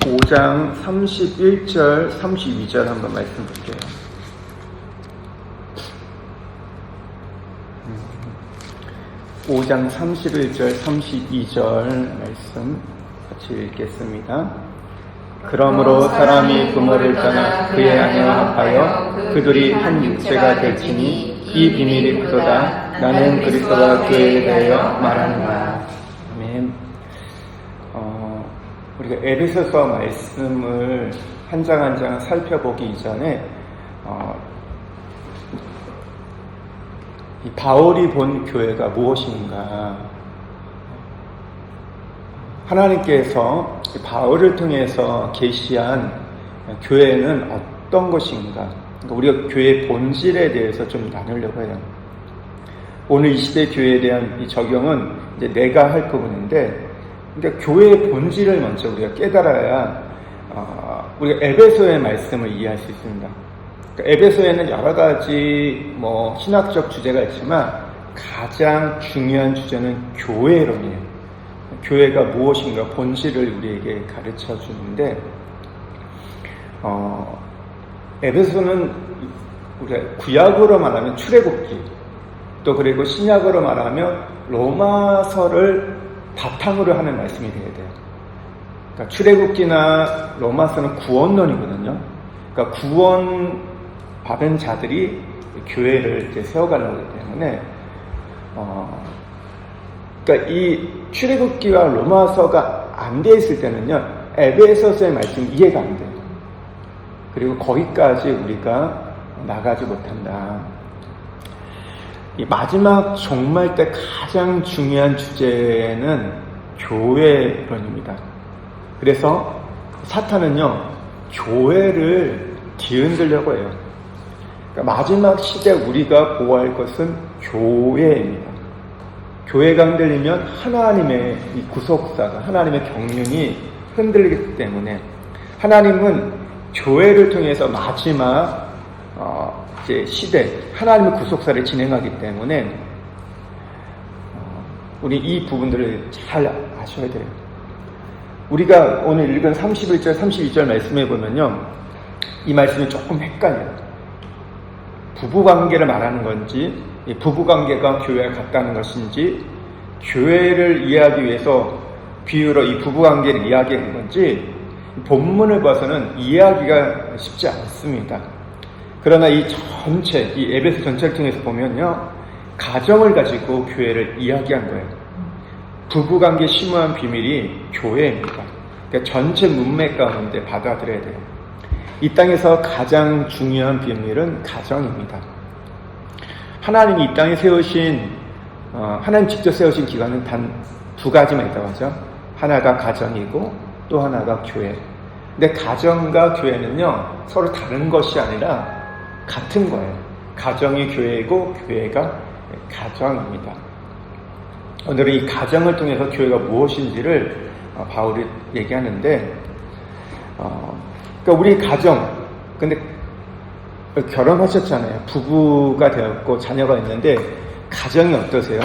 5장 31절, 32절 한번 말씀 볼게요. 5장 31절, 32절 말씀 같이 읽겠습니다. 그러므로 사람이 부모를 떠나 그의 아내와 합하여 그들이 한 육체가 될지니 이 비밀이 그도다. 나는 그리스도와 교회에 대하여 말하노라. 아멘. 우리가 에베소서 말씀을 한 장 한 장 살펴보기 이전에 이 바울이 본 교회가 무엇인가, 하나님께서 바울을 통해서 계시한 교회는 어떤 것인가, 우리가 교회의 본질에 대해서 좀 나누려고 해요. 오늘 이 시대 교회에 대한 이 적용은 이제 내가 할 부분인데, 그러니까 교회의 본질을 먼저 우리가 깨달아야 우리가 에베소의 말씀을 이해할 수 있습니다. 그러니까 에베소에는 여러 가지 신학적 주제가 있지만 가장 중요한 주제는 교회론이에요. 교회가 무엇인가 본질을 우리에게 가르쳐 주는데, 에베소는 우리가 구약으로 말하면 출애굽기, 또 그리고 신약으로 말하면 로마서를 바탕으로 하는 말씀이 되어야 돼요. 그러니까 출애굽기나 로마서는 구원론이거든요. 그러니까 구원 받은 자들이 교회를 이제 세워가는 거기 때문에, 그러니까 이 출애굽기와 로마서가 안 돼 있을 때는요, 에베소서의 말씀이 이해가 안 돼요. 그리고 거기까지 우리가 나가지 못한다. 이 마지막 종말 때 가장 중요한 주제는 교회론입니다. 그래서 사탄은요, 교회를 뒤흔들려고 해요. 그러니까 마지막 시대 우리가 보호할 것은 교회입니다. 교회가 흔들리면 하나님의 이 구속사가, 하나님의 경륜이 흔들리기 때문에 하나님은 교회를 통해서 마지막 이제 시대, 하나님의 구속사를 진행하기 때문에 우리 이 부분들을 잘 아셔야 돼요. 우리가 오늘 읽은 31절, 32절 말씀해 보면요, 이 말씀이 조금 헷갈려요. 부부관계를 말하는 건지, 부부관계가 교회와 같다는 것인지, 교회를 이해하기 위해서 비유로 이 부부관계를 이야기하는 건지, 본문을 봐서는 이해하기가 쉽지 않습니다. 그러나 이 전체, 이 에베소 전체를 통해서 보면요, 가정을 가지고 교회를 이야기한 거예요. 부부관계 심오한 비밀이 교회입니다. 그러니까 전체 문맥 가운데 받아들여야 돼요. 이 땅에서 가장 중요한 비밀은 가정입니다. 하나님이 이 땅에 세우신, 하나님 직접 세우신 기관은 단 두 가지만 있다고 하죠. 하나가 가정이고 또 하나가 교회. 근데 가정과 교회는요, 서로 다른 것이 아니라 같은 거예요. 가정이 교회이고 교회가 가정입니다. 오늘은 이 가정을 통해서 교회가 무엇인지를 바울이 얘기하는데, 그러니까 우리 가정, 근데 결혼하셨잖아요. 부부가 되었고 자녀가 있는데 가정이 어떠세요?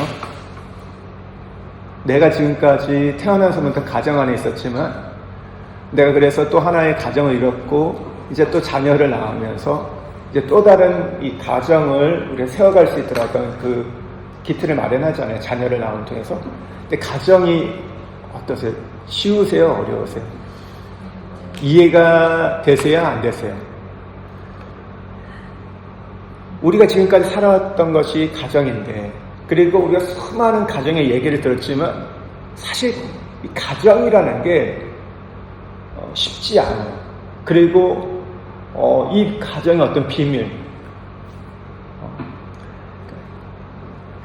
내가 지금까지 태어나서부터 가정 안에 있었지만, 내가 그래서 또 하나의 가정을 이뤘고 이제 또 자녀를 낳으면서 이제 또 다른 이 가정을 우리가 세워갈 수 있도록 그 기틀을 마련하잖아요. 자녀를 낳음을 통해서. 근데 가정이 어떠세요? 쉬우세요? 어려우세요? 이해가 되세요? 안 되세요? 우리가 지금까지 살아왔던 것이 가정인데, 그리고 우리가 수많은 가정의 얘기를 들었지만 사실 이 가정이라는 게 쉽지 않아요. 그리고 이 가정의 어떤 비밀,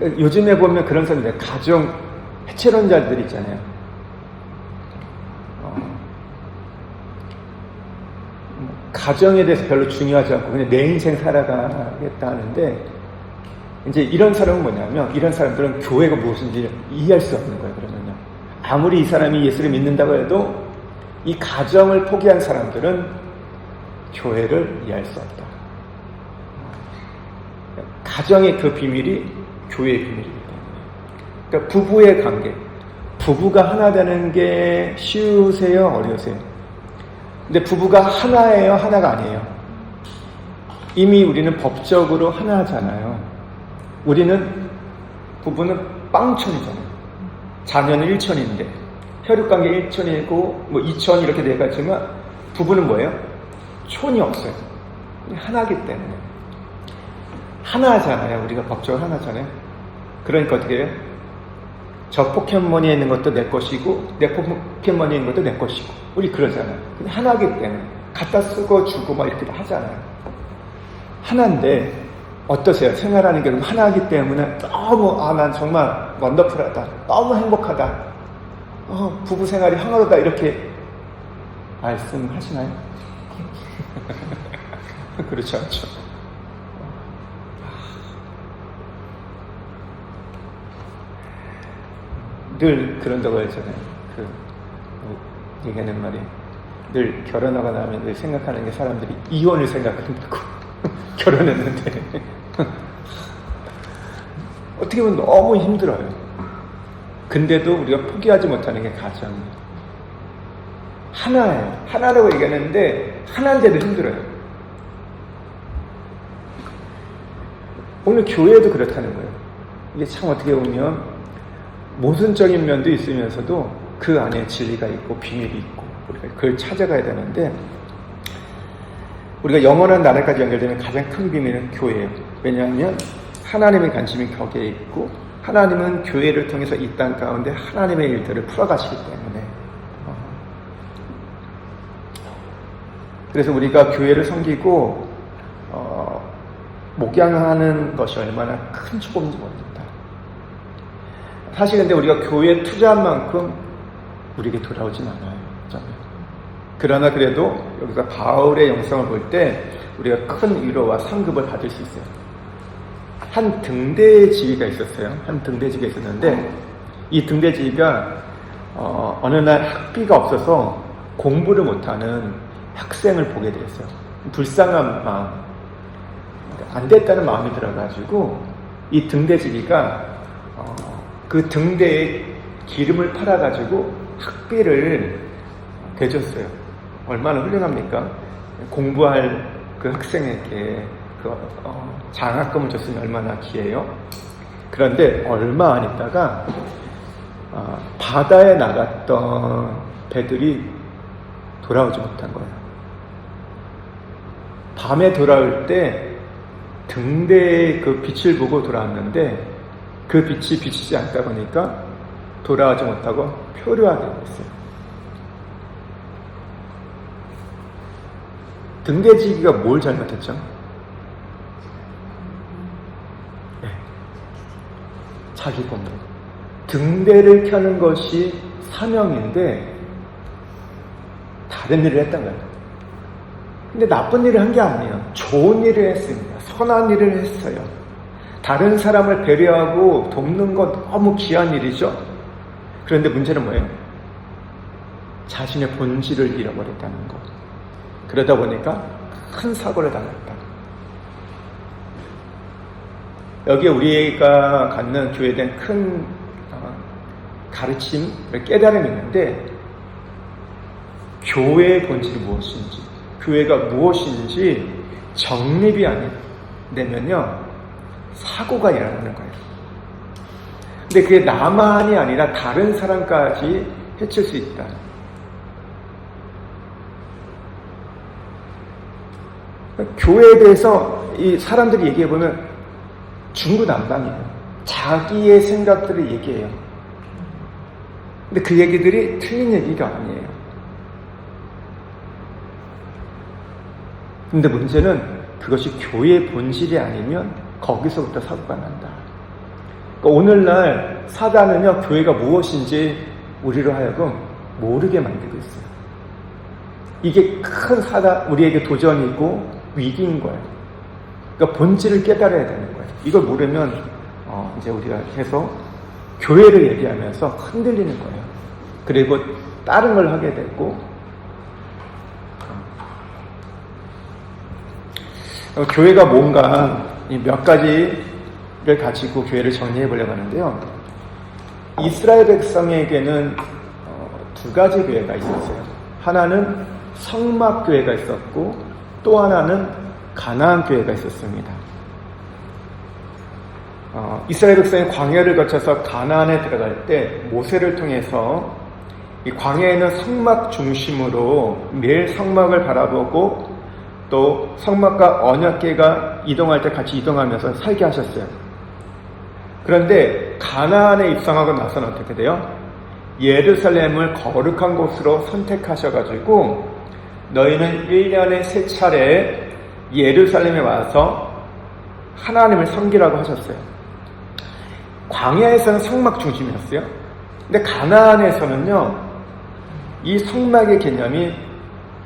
요즘에 보면 그런 사람들, 가정 해체론자들 있잖아요. 가정에 대해서 별로 중요하지 않고 그냥 내 인생 살아가겠다 하는데, 이제 이런 사람은 뭐냐면, 이런 사람들은 교회가 무엇인지 이해할 수 없는 거예요. 그러면요, 아무리 이 사람이 예수를 믿는다고 해도 이 가정을 포기한 사람들은 교회를 이해할 수 없다. 가정의 그 비밀이 교회의 비밀입니다. 그러니까 부부의 관계, 부부가 하나 되는 게 쉬우세요? 어려우세요? 근데 부부가 하나예요, 하나가 아니에요? 이미 우리는 법적으로 하나잖아요. 부부는 빵천이잖아요. 자녀는 일천인데, 혈육관계 일천이고, 이천 이렇게 돼가지만, 부부는 뭐예요? 촌이 없어요. 하나기 때문에. 하나잖아요. 우리가 법적으로 하나잖아요. 그러니까 어떻게 해요? 저 포켓몬이 있는 것도 내 것이고, 내 포켓몬이 있는 것도 내 것이고, 우리 그러잖아요. 근데 하나기 때문에. 갖다 쓰고 주고 막 이렇게 하잖아요. 하나인데, 어떠세요? 생활하는 게 하나이기 때문에 너무, 난 정말 원더풀하다. 너무 행복하다. 부부 생활이 황홀하다. 이렇게 말씀하시나요? 그렇지 않죠. 늘 그런다고 하잖아요. 얘기하는 말이. 늘 결혼하고 나면 늘 생각하는 게 사람들이 이혼을 생각한다고. 결혼했는데. 어떻게 보면 너무 힘들어요. 근데도 우리가 포기하지 못하는 게 가정이에요. 하나예요. 하나라고 얘기하는데 하나인데도 힘들어요. 오늘 교회도 그렇다는 거예요. 이게 참 어떻게 보면 모순적인 면도 있으면서도 그 안에 진리가 있고 비밀이 있고 우리가 그걸 찾아가야 되는데, 우리가 영원한 나라까지 연결되는 가장 큰 비밀은 교회예요. 왜냐하면 하나님의 관심이 거기에 있고, 하나님은 교회를 통해서 이 땅 가운데 하나님의 일들을 풀어가시기 때문에. 그래서 우리가 교회를 섬기고 목양하는 것이 얼마나 큰 축복인지 모릅니다. 사실 근데 우리가 교회에 투자한 만큼 우리에게 돌아오진 않아요. 그러나 그래도 여기서 바울의 영성을 볼 때 우리가 큰 위로와 상급을 받을 수 있어요. 한 등대지기가 있었어요. 한 등대지기가 있었는데, 이 등대지기가 어느 날 학비가 없어서 공부를 못하는 학생을 보게 되었어요. 불쌍한 마음, 안 됐다는 마음이 들어가지고 이 등대지기가 그 등대에 기름을 팔아가지고 학비를 대줬어요. 얼마나 훌륭합니까? 공부할 그 학생에게 장학금을 줬으면 얼마나 귀해요. 그런데 얼마 안 있다가 바다에 나갔던 배들이 돌아오지 못한 거예요. 밤에 돌아올 때 등대의 그 빛을 보고 돌아왔는데, 그 빛이 비치지 않다 보니까 돌아오지 못하고 표류하게 됐어요. 등대지기가 뭘 잘못했죠? 네. 자기 공부. 등대를 켜는 것이 사명인데 다른 일을 했던 거예요. 근데 나쁜 일을 한 게 아니에요. 좋은 일을 했습니다. 선한 일을 했어요. 다른 사람을 배려하고 돕는 것 너무 귀한 일이죠. 그런데 문제는 뭐예요? 자신의 본질을 잃어버렸다는 것. 그러다 보니까 큰 사고를 당했다. 여기에 우리가 갖는 교회에 대한 큰 가르침, 깨달음이 있는데, 교회의 본질이 무엇인지, 교회가 무엇인지 정립이 안 되면요, 사고가 일어나는 거예요. 근데 그게 나만이 아니라 다른 사람까지 해칠 수 있다. 교회에 대해서 이 사람들이 얘기해보면 중구난방이에요. 자기의 생각들을 얘기해요. 근데 그 얘기들이 틀린 얘기가 아니에요. 근데 문제는 그것이 교회의 본질이 아니면 거기서부터 사고가 난다. 그러니까 오늘날 사단은요, 교회가 무엇인지 우리로 하여금 모르게 만들고 있어요. 이게 큰 우리에게 도전이고 위기인 거예요. 그러니까 본질을 깨달아야 되는 거예요. 이걸 모르면 이제 우리가 계속 교회를 얘기하면서 흔들리는 거예요. 그리고 다른 걸 하게 되고, 교회가 뭔가 몇 가지를 가지고 교회를 정리해 보려고 하는데요. 이스라엘 백성에게는 두 가지 교회가 있었어요. 하나는 성막교회가 있었고 또 하나는 가나안교회가 있었습니다. 이스라엘 백성이 광야를 거쳐서 가나안에 들어갈 때 모세를 통해서 이 광야에는 성막 중심으로 매일 성막을 바라보고 또 성막과 언약궤가 이동할 때 같이 이동하면서 살게 하셨어요. 그런데 가나안에 입성하고 나서는 어떻게 돼요? 예루살렘을 거룩한 곳으로 선택하셔가지고 너희는 1년에 3차례 예루살렘에 와서 하나님을 섬기라고 하셨어요. 광야에서는 성막 중심이었어요. 근데 가나안에서는요, 이 성막의 개념이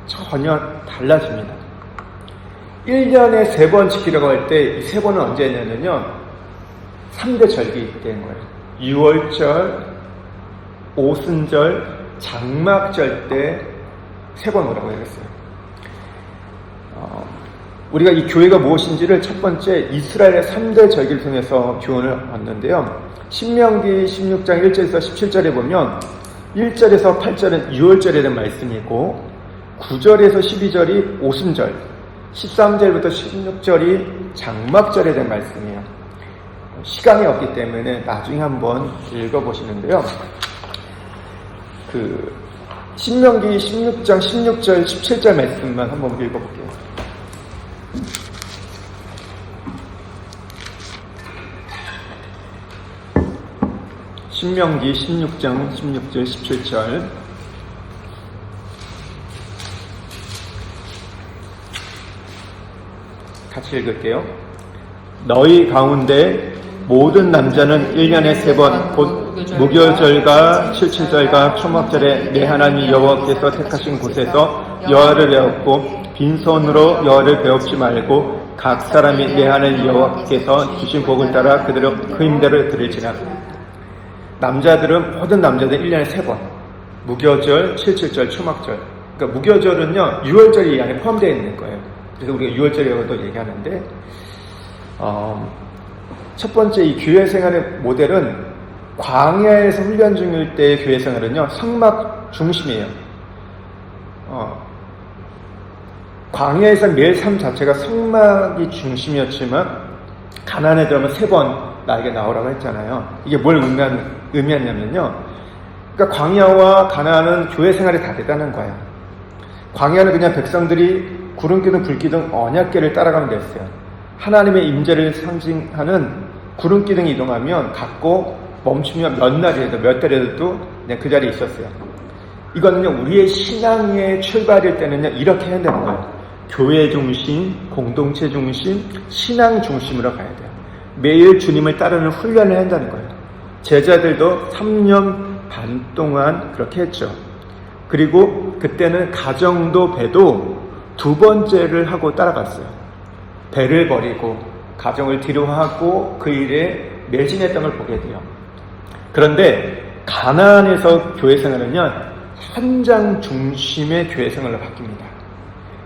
전혀 달라집니다. 1년에 3번 지키려고 할 때 이 3번은 언제냐면요, 3대 절기 때인 거예요. 6월절, 오순절, 장막절 때 3번 오라고 했어요. 우리가 이 교회가 무엇인지를 첫 번째 이스라엘의 3대 절기를 통해서 교훈을 얻는데요. 신명기 16장 1절에서 17절에 보면 1절에서 8절은 6월절에 대한 말씀이고 9절에서 12절이 오순절, 13절부터 16절이 장막절에 대한 말씀이에요. 시간이 없기 때문에 나중에 한번 읽어보시는데요. 신명기 16장 16절 17절 말씀만 한번 읽어볼게요. 신명기 16장 16절 17절 같이 읽을게요. 너희 가운데 모든 남자는 1년에 3번 곧 무교절과 칠칠절과 초막절에 내 하나님 여호와께서 택하신 곳에서 여호와를 배웠고 빈손으로 여호와를 배웁지 말고 각 사람이 내 하나님 여호와께서 주신 복을 따라 그대로 그 힘대로 들을지라. 남자들은 모든 남자들 1년에 3번 무교절, 칠칠절, 초막절. 그러니까 무교절은요 6월절이 이 안에 포함되어 있는 거예요. 그래서 우리가 6월절이라고도 얘기하는데 첫 번째 이 교회 생활의 모델은 광야에서 훈련 중일 때의 교회 생활은요 성막 중심이에요. 광야에서 매일 삶 자체가 성막이 중심이었지만 가나안에 들어가면 3번 나에게 나오라고 했잖아요. 이게 뭘 의미하냐면요, 그러니까 광야와 가나안은 교회 생활이 다르다는 거예요. 광야는 그냥 백성들이 구름기둥 불기둥 언약궤를 따라가면 됐어요. 하나님의 임재를 상징하는 구름기둥이 이동하면 갔고 멈추면 몇 날이라도 몇 달이라도 그냥 그 자리에 있었어요. 이거는요 우리의 신앙의 출발일 때는요 이렇게 해야 되는 거예요. 교회 중심, 공동체 중심, 신앙 중심으로 가야 돼요. 매일 주님을 따르는 훈련을 해야 한다는 거예요. 제자들도 3년 반 동안 그렇게 했죠. 그리고 그때는 가정도 배도 2번째를 하고 따라갔어요. 배를 버리고 가정을 뒤로하고 그 일에 매진했던 걸 보게 돼요. 그런데 가나안에서 교회 생활은요 현장 중심의 교회 생활로 바뀝니다.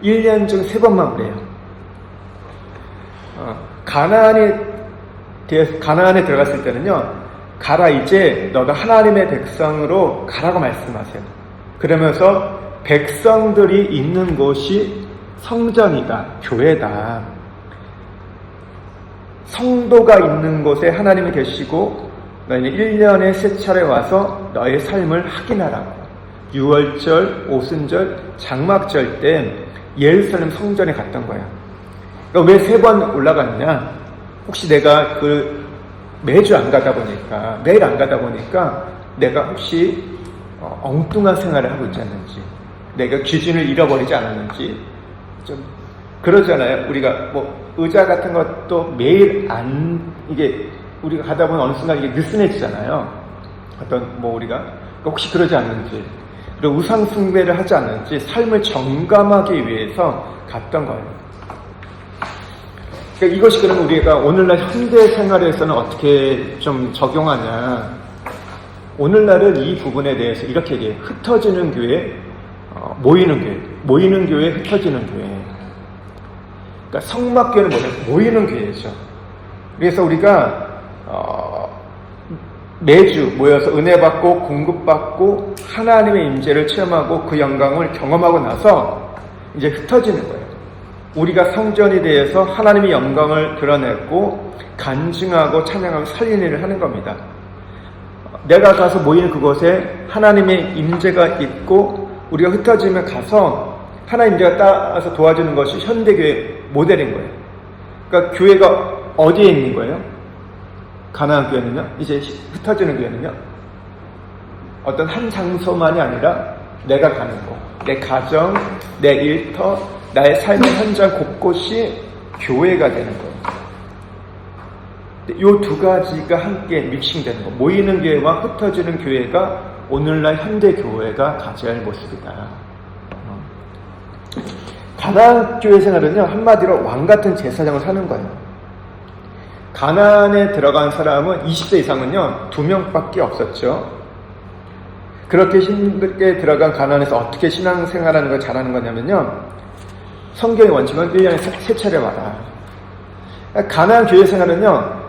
1년 중 3번만 그래요. 가나안에 들어갔을 때는요 가라 이제 너가 하나님의 백성으로 가라고 말씀하세요. 그러면서 백성들이 있는 곳이 성전이다, 교회다. 성도가 있는 곳에 하나님이 계시고 너희는 1년에 3차례 와서 너의 삶을 확인하라고. 6월절, 오순절, 장막절 때 예루살렘 성전에 갔던 거야. 그러니까 왜 3번 올라갔냐? 혹시 내가 매주 안 가다 보니까, 매일 안 가다 보니까 내가 혹시 엉뚱한 생활을 하고 있지 않는지, 내가 기준을 잃어버리지 않았는지, 좀 그러잖아요. 우리가 의자 같은 것도 매일 이게 우리가 가다 보면 어느 순간 이게 느슨해지잖아요. 우리가 혹시 그러지 않는지, 그리고 우상숭배를 하지 않는지 삶을 점검하기 위해서 갔던 거예요. 그러니까 이것이 그러면 우리가 오늘날 현대 생활에서는 어떻게 좀 적용하냐? 오늘날은 이 부분에 대해서 이렇게 얘기해요. 흩어지는 교회, 모이는 교회, 흩어지는 교회. 그러니까 성막교회는 모이는 교회죠. 그래서 우리가 매주 모여서 은혜 받고 공급받고 하나님의 임재를 체험하고 그 영광을 경험하고 나서 이제 흩어지는 거예요. 우리가 성전이 되어서 하나님의 영광을 드러내고 간증하고 찬양하고 살리는 일을 하는 겁니다. 내가 가서 모이는 그곳에 하나님의 임재가 있고 우리가 흩어지면 가서 하나님 임재가 따라서 도와주는 것이 현대교회 모델인 거예요. 그러니까 교회가 어디에 있는 거예요? 가나안 교회는요? 이제 흩어지는 교회는요? 어떤 한 장소만이 아니라 내가 가는 곳, 내 가정, 내 일터, 나의 삶의 현장 곳곳이 교회가 되는 거예요. 이 두 가지가 함께 믹싱되는 거. 모이는 교회와 흩어지는 교회가 오늘날 현대 교회가 가져야 할 모습이다. 가나안 교회 생활은요, 한마디로 왕 같은 제사장을 사는 거예요. 가나안에 들어간 사람은 20세 이상은요 2명밖에 없었죠. 그렇게 힘들게 들어간 가나안에서 어떻게 신앙생활하는 걸 잘하는 거냐면요, 성경의 원칙은 1년에 3차례 와라. 가나안 교회 생활은요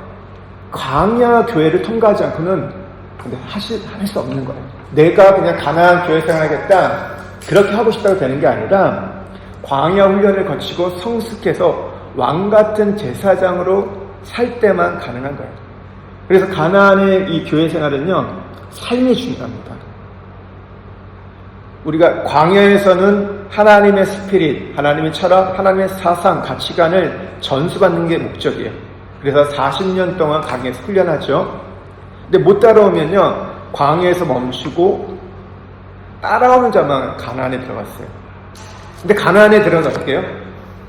광야 교회를 통과하지 않고는 근데 할 수 없는 거예요. 내가 그냥 가나안 교회 생활하겠다 그렇게 하고 싶다고 되는 게 아니라 광야 훈련을 거치고 성숙해서 왕 같은 제사장으로 살 때만 가능한 거예요. 그래서 가나안의 이 교회 생활은요 삶이 중요합니다. 우리가 광야에서는 하나님의 스피릿, 하나님의 철학, 하나님의 사상, 가치관을 전수받는 게 목적이에요. 그래서 40년 동안 광야에서 훈련하죠. 근데 못 따라오면요 광야에서 멈추고 따라오는 자만 가나안에 들어갔어요. 근데 가나안에 들어가면 어떻게 해요?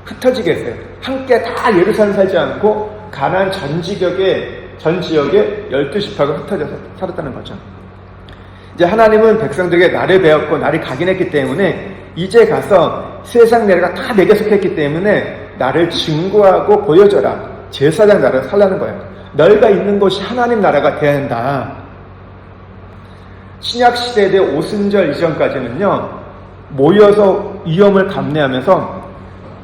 흩어지게 했어요. 함께 다 예루살렘 살지 않고 가나안 전 지역에 12지파가 흩어져서 살았다는 거죠. 이제 하나님은 백성들에게 나를 배웠고 나를 각인했기 때문에 이제 가서 세상 내가 다 내게 속했기 때문에 나를 증거하고 보여줘라. 제사장 나라를 살라는 거예요. 너희가 있는 곳이 하나님 나라가 되어야 한다. 신약시대의 오순절 이전까지는요 모여서 위험을 감내하면서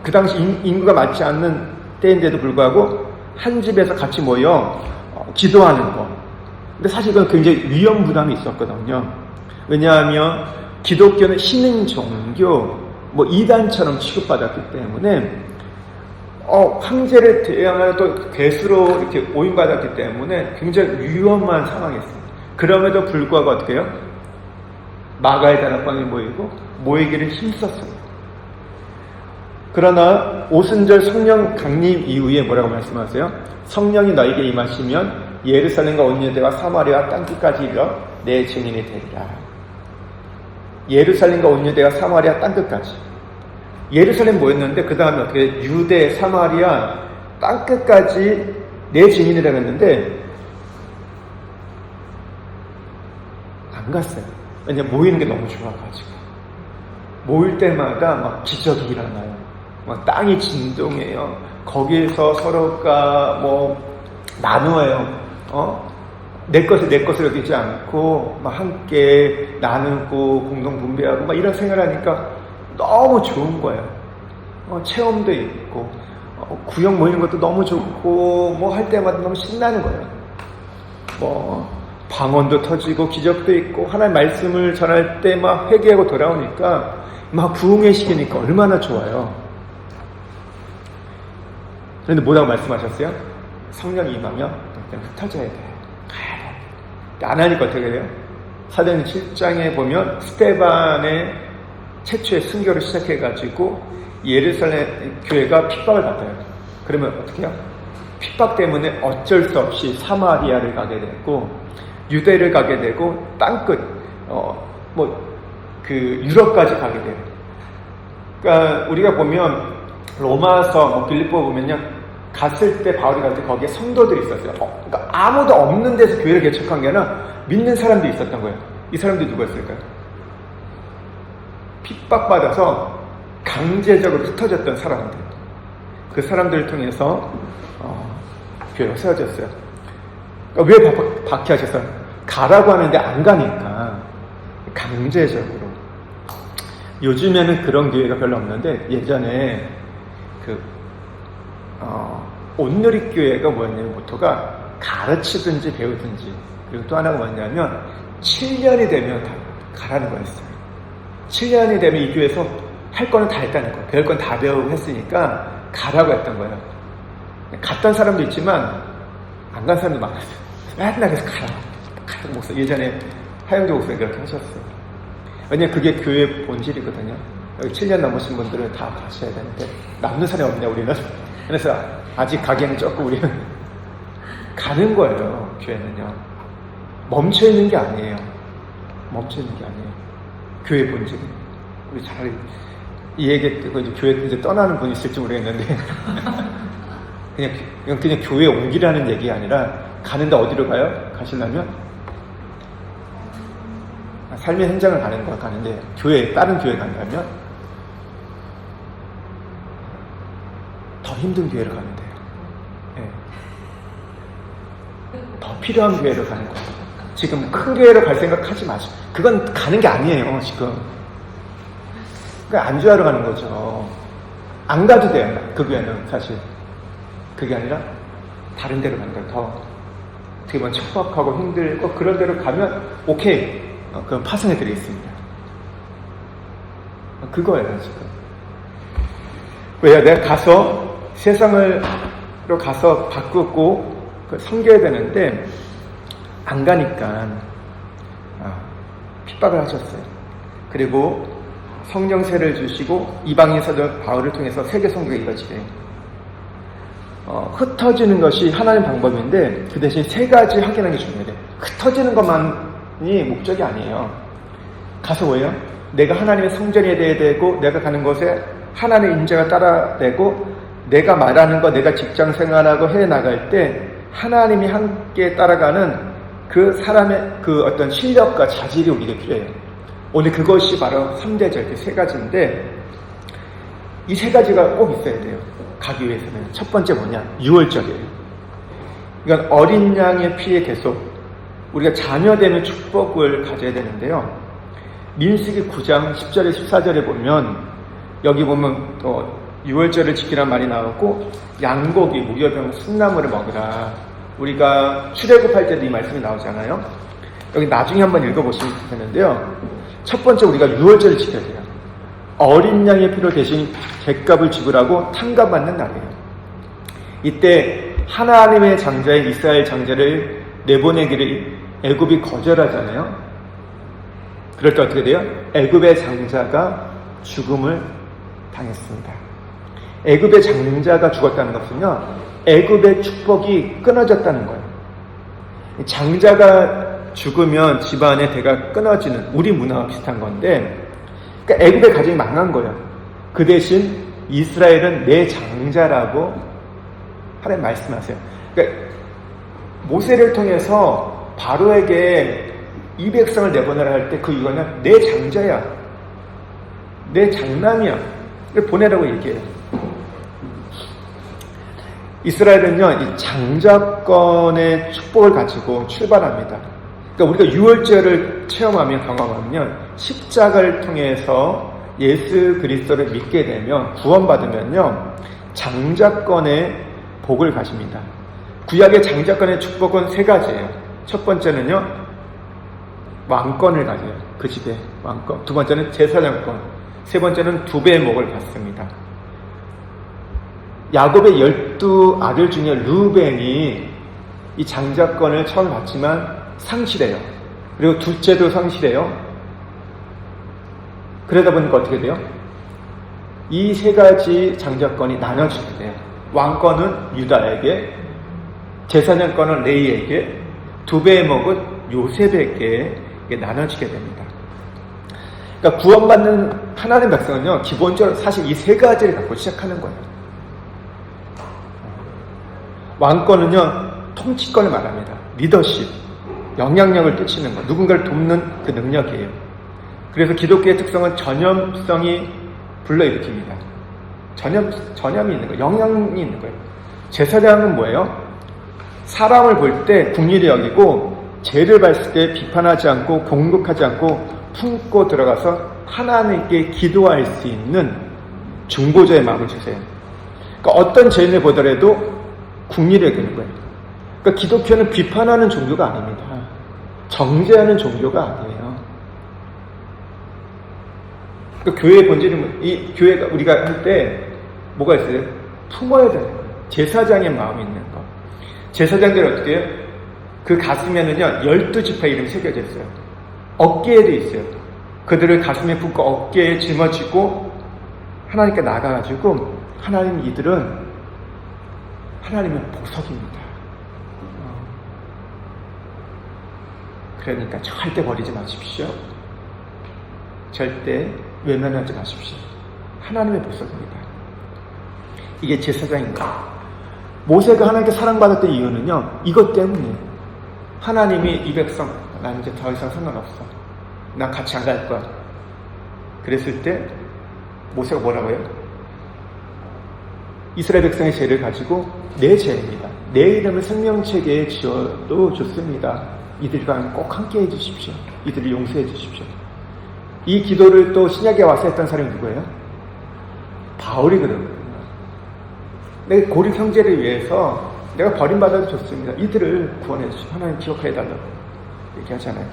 그 당시 인구가 많지 않는 때인데도 불구하고 한 집에서 같이 모여 기도하는 거. 근데 사실 그건 굉장히 위험 부담이 있었거든요. 왜냐하면 기독교는 신흥 종교, 이단처럼 취급받았기 때문에 황제를 대항하여 또 괴수로 이렇게 오인받았기 때문에 굉장히 위험한 상황이었어요. 그럼에도 불구하고 어떻게 해요? 마가의 다락방에 모이고 모이기를 힘썼어요. 그러나 오순절 성령 강림 이후에 뭐라고 말씀하세요? 성령이 너에게 임하시면 예루살렘과 온 유대와 사마리아 땅끝까지 이르러 내 증인이 되리라. 예루살렘과 온 유대와 사마리아 땅끝까지. 예루살렘 모였는데 그 다음에 어떻게 유대, 사마리아 땅끝까지 내 증인이라고 했는데 안 갔어요. 왜냐면 모이는 게 너무 좋아가지고. 모일 때마다 막 기적이 일어나요. 막 땅이 진동해요. 거기에서 서로가 나누어요. 내 것을 여기지 않고 막 함께 나누고 공동 분배하고 막 이런 생각을 하니까 너무 좋은 거예요. 체험도 있고 구역 모이는 것도 너무 좋고 할 때마다 너무 신나는 거예요. 방언도 터지고 기적도 있고 하나님 말씀을 전할 때 막 회개하고 돌아오니까 막 부흥의 시기니까 얼마나 좋아요. 그런데 뭐라고 말씀하셨어요? 성령이 임하면 흩어져야 돼. 안 하니까 어떻게 돼요? 사도행전 7장에 보면 스데반의 최초의 순교를 시작해가지고 예루살렘 교회가 핍박을 받아요. 그러면 어떻게 해요? 핍박 때문에 어쩔 수 없이 사마리아를 가게 되고 유대를 가게 되고 땅끝 유럽까지 가게 돼요. 그러니까 우리가 보면 로마서 빌립보 보면요 갔을 때 바울이 갈 때 거기에 성도들이 있었어요. 그러니까 아무도 없는 데서 교회를 개척한 게 아니라 믿는 사람들이 있었던 거예요. 이 사람들이 누구였을까요? 핍박받아서 강제적으로 흩어졌던 사람들. 그 사람들을 통해서 교회가 세워졌어요. 그러니까 왜 박해하셨어요? 가라고 하는데 안 가니까 강제적으로. 요즘에는 그런 교회가 별로 없는데 예전에 온누리 교회가 뭐였냐면 모토가 가르치든지 배우든지 그리고 또 하나가 뭐냐면 7년이 되면 다 가라는 거였어요. 7년이 되면 이 교회에서 할 거는 다 했다는 거예요. 배울 건 다 배우고 했으니까 가라고 했던 거예요. 갔던 사람도 있지만 안 간 사람도 많았어요. 맨날 그래서 가라 목사. 예전에 하영조 목사님 그렇게 하셨어요. 왜냐면 그게 교회 본질이거든요. 여기 7년 넘으신 분들은 다 가셔야 되는데 남는 사람이 없냐 우리는. 그래서 아직 가기에는 조금 우리는 가는 거예요. 교회는요. 멈춰 있는 게 아니에요. 멈춰 있는 게 아니에요. 교회 본질은. 우리 잘 이 얘기 듣고 이제 교회 이제 떠나는 분이 있을지 모르겠는데 그냥 교회 옮기라는 얘기 아니라 가는데 어디로 가요? 가시려면 삶의 현장을 가는데 다른 교회 간다면 더 힘든 교회를 가면 돼요. 네. 더 필요한 교회를 가는 거예요. 지금 큰 교회로 갈 생각하지 마시고. 그건 가는 게 아니에요, 지금. 그러니까 안주하러 가는 거죠. 안 가도 돼요, 그 교회는 사실. 그게 아니라 다른 데로 가는 거예요. 더 어떻게 보면 척박하고 힘들고 그런 데로 가면 오케이. 그럼 파송해 드리겠습니다. 그거예요, 지금. 왜요? 내가 가서 세상으로 가서 바꾸고 섬겨야 되는데 안 가니까 핍박을 하셨어요. 그리고 성령세를 주시고 이방인 사도 바울을 통해서 세계 선교가 이루어지게 흩어지는 것이 하나님의 방법인데 그 대신 세 가지 확인하는 게 중요해요. 흩어지는 것만이 목적이 아니에요. 가서 뭐예요? 내가 하나님의 성전이 돼야 되고 내가 가는 곳에 하나님의 임재가 따라되고 내가 말하는 거 내가 직장 생활하고 해 나갈 때 하나님이 함께 따라가는 그 사람의 그 어떤 실력과 자질이 우리에게 필요해요. 오늘 그것이 바로 3대절, 세 가지인데 이 세 가지가 꼭 있어야 돼요. 가기 위해서는. 첫 번째 뭐냐? 유월절이에요. 이건 어린 양의 피에 계속 우리가 자녀됨의 축복을 가져야 되는데요. 민수기 9장 10절에 14절에 보면 여기 보면 또 유월절을 지키란 말이 나오고 양고기, 무교병, 순나물을 먹으라. 우리가 출애굽할 때도 이 말씀이 나오잖아요. 여기 나중에 한번 읽어보시면 되는데요. 첫 번째 우리가 유월절을 지켜야 돼요. 어린 양의 피로 대신 객값을 지불하고 탕감받는 날이에요. 이때 하나님의 장자인 이스라엘 장자를 내보내기를 애굽이 거절하잖아요. 그럴 때 어떻게 돼요? 애굽의 장자가 죽음을 당했습니다. 애굽의 장자가 죽었다는 것은요, 애굽의 축복이 끊어졌다는 거예요. 장자가 죽으면 집안의 대가 끊어지는 우리 문화와 비슷한 건데, 그러니까 애굽의 가정이 망한 거예요. 그 대신 이스라엘은 내 장자라고 하나님 말씀하세요. 그러니까 모세를 통해서 바로에게 이 백성을 내보내라 할 때 그 이유는 내 장자야, 내 장남이야, 보내라고 얘기해요. 이스라엘은요, 이 장자권의 축복을 가지고 출발합니다. 그러니까 우리가 유월절을 체험하면, 경험하면, 십자가를 통해서 예수 그리스도를 믿게 되면, 구원받으면요, 장자권의 복을 가집니다. 구약의 장자권의 축복은 세 가지예요. 첫 번째는요, 왕권을 가져요. 그 집에 왕권. 두 번째는 제사장권. 세 번째는 2배의 목을 받습니다. 야곱의 12아들 중에 르우벤이 이 장자권을 처음 받지만 상실해요. 그리고 둘째도 상실해요. 그러다 보니까 어떻게 돼요? 이 세 가지 장자권이 나눠지게 돼요. 왕권은 유다에게, 제사장권은 레이에게, 2배의 목은 요셉에게 나눠지게 됩니다. 그러니까 구원받는 하나님 백성은요, 기본적으로 사실 이 세 가지를 갖고 시작하는 거예요. 왕권은요, 통치권을 말합니다. 리더십, 영향력을 끼치는 것, 누군가를 돕는 그 능력이에요. 그래서 기독교의 특성은 전염성이 불러일으킵니다. 전염이 있는 거예요. 영향이 있는 거예요. 제사장은 뭐예요? 사람을 볼 때 국리를 여기고 죄를 봤을 때 비판하지 않고 공격하지 않고 품고 들어가서 하나님께 기도할 수 있는 중보자의 마음을 주세요. 그러니까 어떤 죄인을 보더라도 국리를 여기는 거예요. 그러니까 기독교는 비판하는 종교가 아닙니다. 정죄하는 종교가 아니에요. 그 교회의 본질은 이 교회가 우리가 할 때 뭐가 있어요? 품어야 되는 거예요. 제사장의 마음이 있는 거. 제사장들이 어떻게 해요? 그 가슴에는요 12지파 이름이 새겨져 있어요. 어깨에도 있어요. 그들을 가슴에 품고 어깨에 짊어지고 하나님께 나가가지고 하나님 이들은 하나님의 보석입니다. 그러니까 절대 버리지 마십시오. 절대 외면하지 마십시오. 하나님의 보석입니다. 이게 제사장입니다. 모세가 하나님께 사랑받았던 이유는요 이것 때문이에요. 하나님이 이 백성 난 이제 더 이상 상관없어. 난 같이 안 갈 거야. 그랬을 때 모세가 뭐라고 해요? 이스라엘 백성의 죄를 가지고 내 죄입니다. 내 이름을 생명책에 지어도 좋습니다. 이들과 꼭 함께 해주십시오. 이들을 용서해 주십시오. 이 기도를 또 신약에 와서 했던 사람이 누구예요? 바울이 그러거든요. 내 고립 형제를 위해서 내가 버림받아도 좋습니다. 이들을 구원해 주십시오. 하나님 기억해 달라고 얘기하잖아요.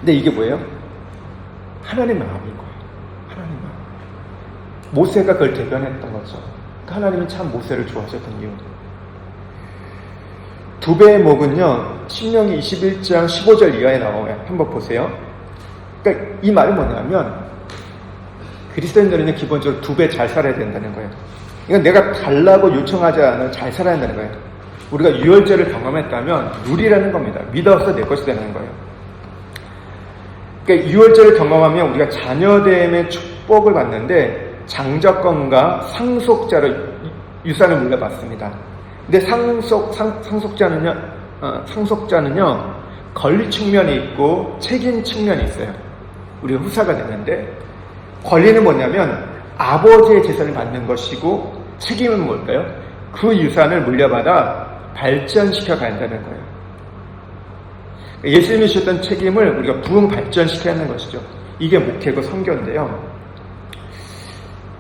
근데 이게 뭐예요? 하나님의 마음인 거예요. 하나님의 마음. 모세가 그걸 대변했던 거죠. 하나님은 참 모세를 좋아하셨던 이유. 두 배의 목은요 신명기 21장 15절 이하에 나와요. 한번 보세요. 그러니까 이 말은 뭐냐면 그리스도인들은 기본적으로 두 배 잘 살아야 된다는 거예요. 이건 내가 달라고 요청하지 않아 잘 살아야 한다는 거예요. 우리가 유월절을 경험했다면 누리라는 겁니다. 믿어서 내 것이 되는 거예요. 그러니까 유월절을 경험하면 우리가 자녀됨의 축복을 받는데 장자권과 상속자로 유산을 물려받습니다. 근데 상속자는요 권리 측면이 있고 책임 측면이 있어요. 우리가 후사가 되는데 권리는 뭐냐면 아버지의 재산을 받는 것이고 책임은 뭘까요? 그 유산을 물려받아 발전시켜 간다는 거예요. 예수님이 주셨던 책임을 우리가 부흥 발전시켜야 하는 것이죠. 이게 목회고 선교인데요.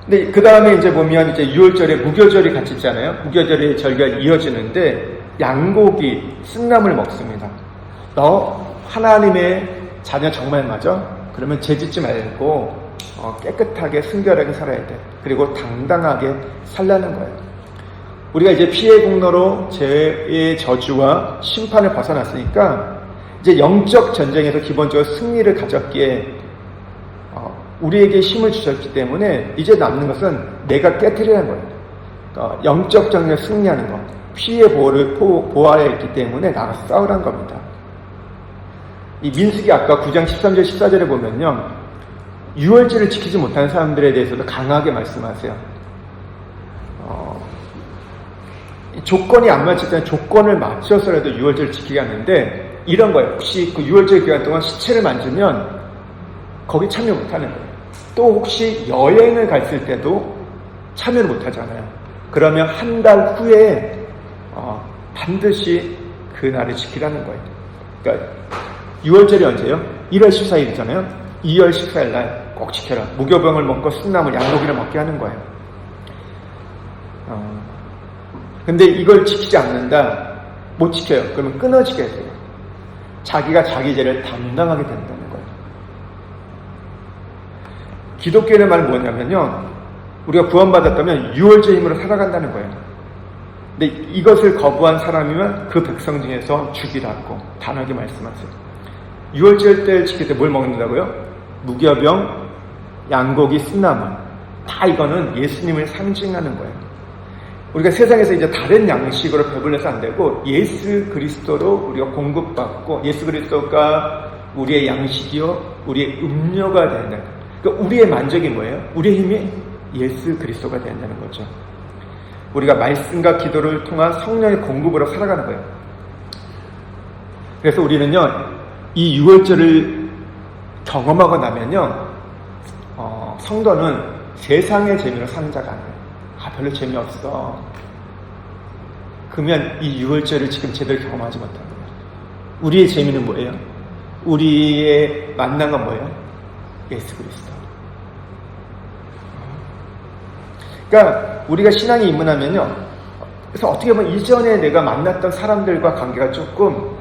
근데 그 다음에 이제 보면 이제 6월절에 무교절이 같이 있잖아요. 무교절의 절기가 이어지는데 양고기, 쓴나물 먹습니다. 너 하나님의 자녀 정말 맞아? 그러면 죄짓지 말고 깨끗하게 순결하게 살아야 돼. 그리고 당당하게 살라는 거예요. 우리가 이제 피해 공로로 죄의 저주와 심판을 벗어났으니까 이제 영적 전쟁에서 기본적으로 승리를 가졌기에 우리에게 힘을 주셨기 때문에 이제 남는 것은 내가 깨뜨리는 거예요. 영적 전쟁에 승리하는 것, 피해 보호를 보호하여 있기 때문에 나가서 싸우라는 겁니다. 이 민수기 아까 9장 13절 14절에 보면요 유월절을 지키지 못하는 사람들에 대해서도 강하게 말씀하세요. 조건이 안 맞을 때는 조건을 맞춰서라도 유월절을 지키게 하는데 이런 거예요. 혹시 그 유월절 기간 동안 시체를 만지면 거기 참여 못하는 거예요. 또 혹시 여행을 갔을 때도 참여를 못하잖아요. 그러면 한 달 후에 반드시 그 날을 지키라는 거예요. 그러니까 6월절이 언제예요? 1월 14일이잖아요. 2월 14일 날 꼭 지켜라. 무교병을 먹고 쓴나물, 양고기를 먹게 하는 거예요. 근데 이걸 지키지 않는다, 못 지켜요. 그러면 끊어지게 돼요. 자기가 자기 죄를 담당하게 된다는 거예요. 기독교의 말은 뭐냐면요, 우리가 구원받았다면 유월절 힘으로 살아간다는 거예요. 근데 이것을 거부한 사람이면 그 백성 중에서 죽이라고 단호하게 말씀하세요. 유월절 때 지킬 때 뭘 먹는다고요? 무교병, 양고기, 쓴나물. 다 이거는 예수님을 상징하는 거예요. 우리가 세상에서 이제 다른 양식으로 배불러서 안 되고 예수 그리스도로 우리가 공급받고 예수 그리스도가 우리의 양식이요 우리의 음료가 된다. 그러니까 우리의 만족이 뭐예요? 우리의 힘이 예수 그리스도가 된다는 거죠. 우리가 말씀과 기도를 통한 성령의 공급으로 살아가는 거예요. 그래서 우리는요 이 유월절을 경험하고 나면요 성도는 세상의 재미로 사는 자가 아니에요. 별로 재미없어. 그러면 이 유월절을 지금 제대로 경험하지 못하는 거예요. 우리의 재미는 뭐예요? 우리의 만난 건 뭐예요? 예수 그리스도. 그러니까 우리가 신앙에 입문하면요. 그래서 어떻게 보면 이전에 내가 만났던 사람들과 관계가 조금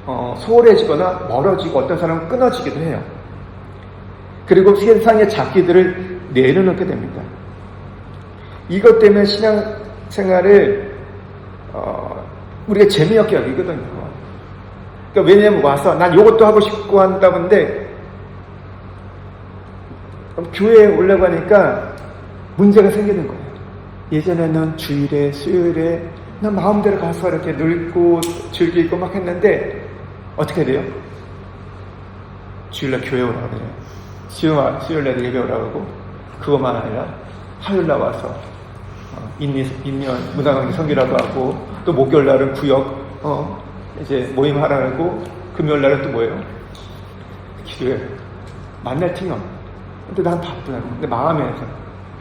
소홀해지거나 멀어지고 어떤 사람은 끊어지기도 해요. 그리고 세상의 잡기들을 내려놓게 됩니다. 이것 때문에 신앙생활을 우리가 재미없게 여기거든요. 그러니까 왜냐면 와서 난 이것도 하고 싶고 한다는데 교회에 올라가니까 문제가 생기는 거예요. 예전에는 주일에 수요일에 난 마음대로 가서 이렇게 놀고 즐기고 막 했는데 어떻게 돼요? 주일날 교회 오라고 그래요. 수요일날 예배 오라고 하고 그것만 아니라 화요일날 와서 인면 문화강의 성기라고 하고 또 목요일날은 구역 이제 모임하라고 금요일날은 또 뭐예요? 기도회 만날 틈이 없어. 근데 난 바쁘다. 근데 마음에서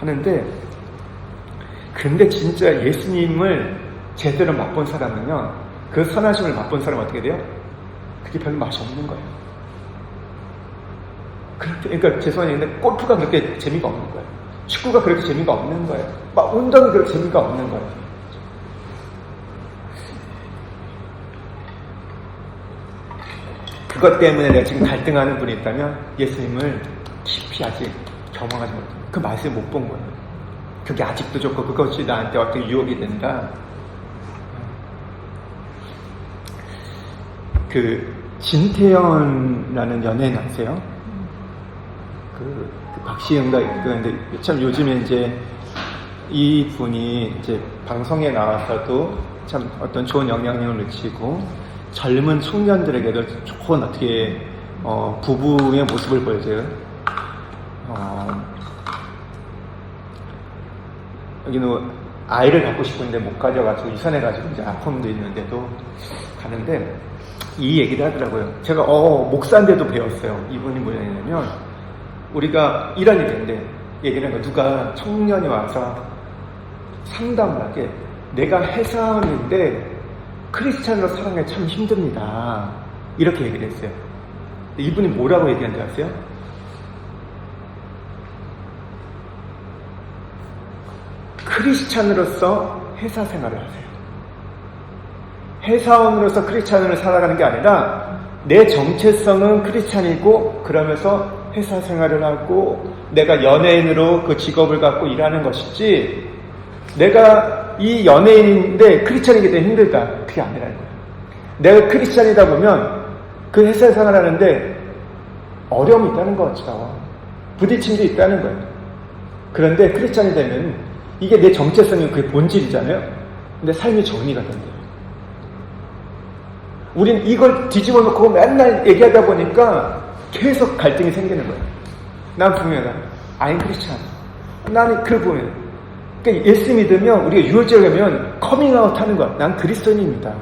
하는데 근데 진짜 예수님을 제대로 맛본 사람은요 그 선하심을 맛본 사람은 어떻게 돼요? 그게 별로 맛이 없는 거예요. 그러니까 죄송한데 골프가 그렇게 재미가 없는 거예요. 축구가 그렇게 재미가 없는 거예요. 막 운동이 그렇게 재미가 없는 거예요. 그것 때문에 내가 지금 갈등하는 분이 있다면 예수님을 깊이 아직 경험하지 못해요. 그 맛을 못 본 거예요. 그게 아직도 좋고 그것이 나한테 어떻게 유혹이 된다. 그 진태현이라는 연예인 아세요? 그 박시영가 있는데 참 요즘에 이제 이 분이 이제 방송에 나와서도 참 어떤 좋은 영향력을 미치고 젊은 청년들에게도 좋은 어떻게 부부의 모습을 보여줘요. 여기는 아이를 갖고 싶은데 못 가져가지고 유산해가지고 이제 아픔도 있는데도 가는데 이 얘기를 하더라고요. 제가 목사인데도 배웠어요. 이분이 뭐냐면 우리가 이런 얘기인데 얘기를 하는 거 누가 청년이 와서 상담을 하게 내가 회사원인데 크리스찬으로 살아가기 참 힘듭니다. 이렇게 얘기를 했어요. 이분이 뭐라고 얘기한지 아세요? 크리스찬으로서 회사 생활을 하세요. 회사원으로서 크리스찬으로 살아가는 게 아니라 내 정체성은 크리스찬이고 그러면서 회사 생활을 하고 내가 연예인으로 그 직업을 갖고 일하는 것이지 내가 이 연예인인데 크리스찬이기 때문에 힘들다. 그게 아니라는 거예요. 내가 크리스찬이다 보면 그 회사 생활하는데 어려움이 있다는 거죠. 부딪힘도 있다는 거예요. 그런데 크리스찬이 되면 이게 내 정체성이 그게 본질이잖아요. 근데 삶이 정리가 된대요. 우린 이걸 뒤집어 놓고 맨날 얘기하다 보니까 계속 갈등이 생기는 거예요. 난 분명하다. I'm 크리스찬. 나는 그 보면. 그러니까 예수 믿으면 우리가 유월절 가면 커밍아웃 하는 거야. 난 그리스도인입니다.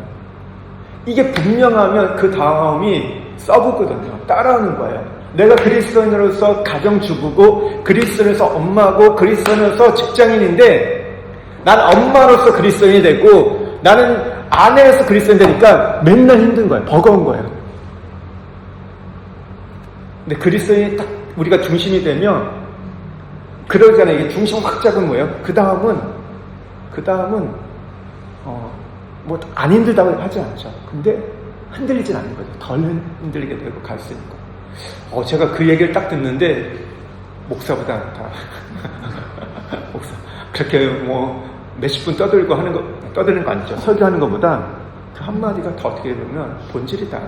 이게 분명하면 그 다음이 써붙거든요. 따라오는 거예요. 내가 그리스도인으로서 가정주부고 그리스도인으로서 엄마고 그리스도인으로서 직장인인데 난 엄마로서 그리스도인이 되고 나는 아내로서 그리스도인이 되니까 맨날 힘든 거예요. 버거운 거예요. 근데 그리스도인이 딱 우리가 중심이 되면 그러잖아요. 이게 중심 확 잡은 거예요. 그 다음은 뭐 안 힘들다고 하지 않죠. 근데 흔들리진 않는 거죠. 덜 흔들리게 되고 갈 수 있는 거. 제가 그 얘기를 딱 듣는데 목사보다 다 목사 그렇게 뭐 몇십 분 떠드는 거 아니죠. 설교하는 것보다 그 한마디가 더 어떻게 보면 본질이다.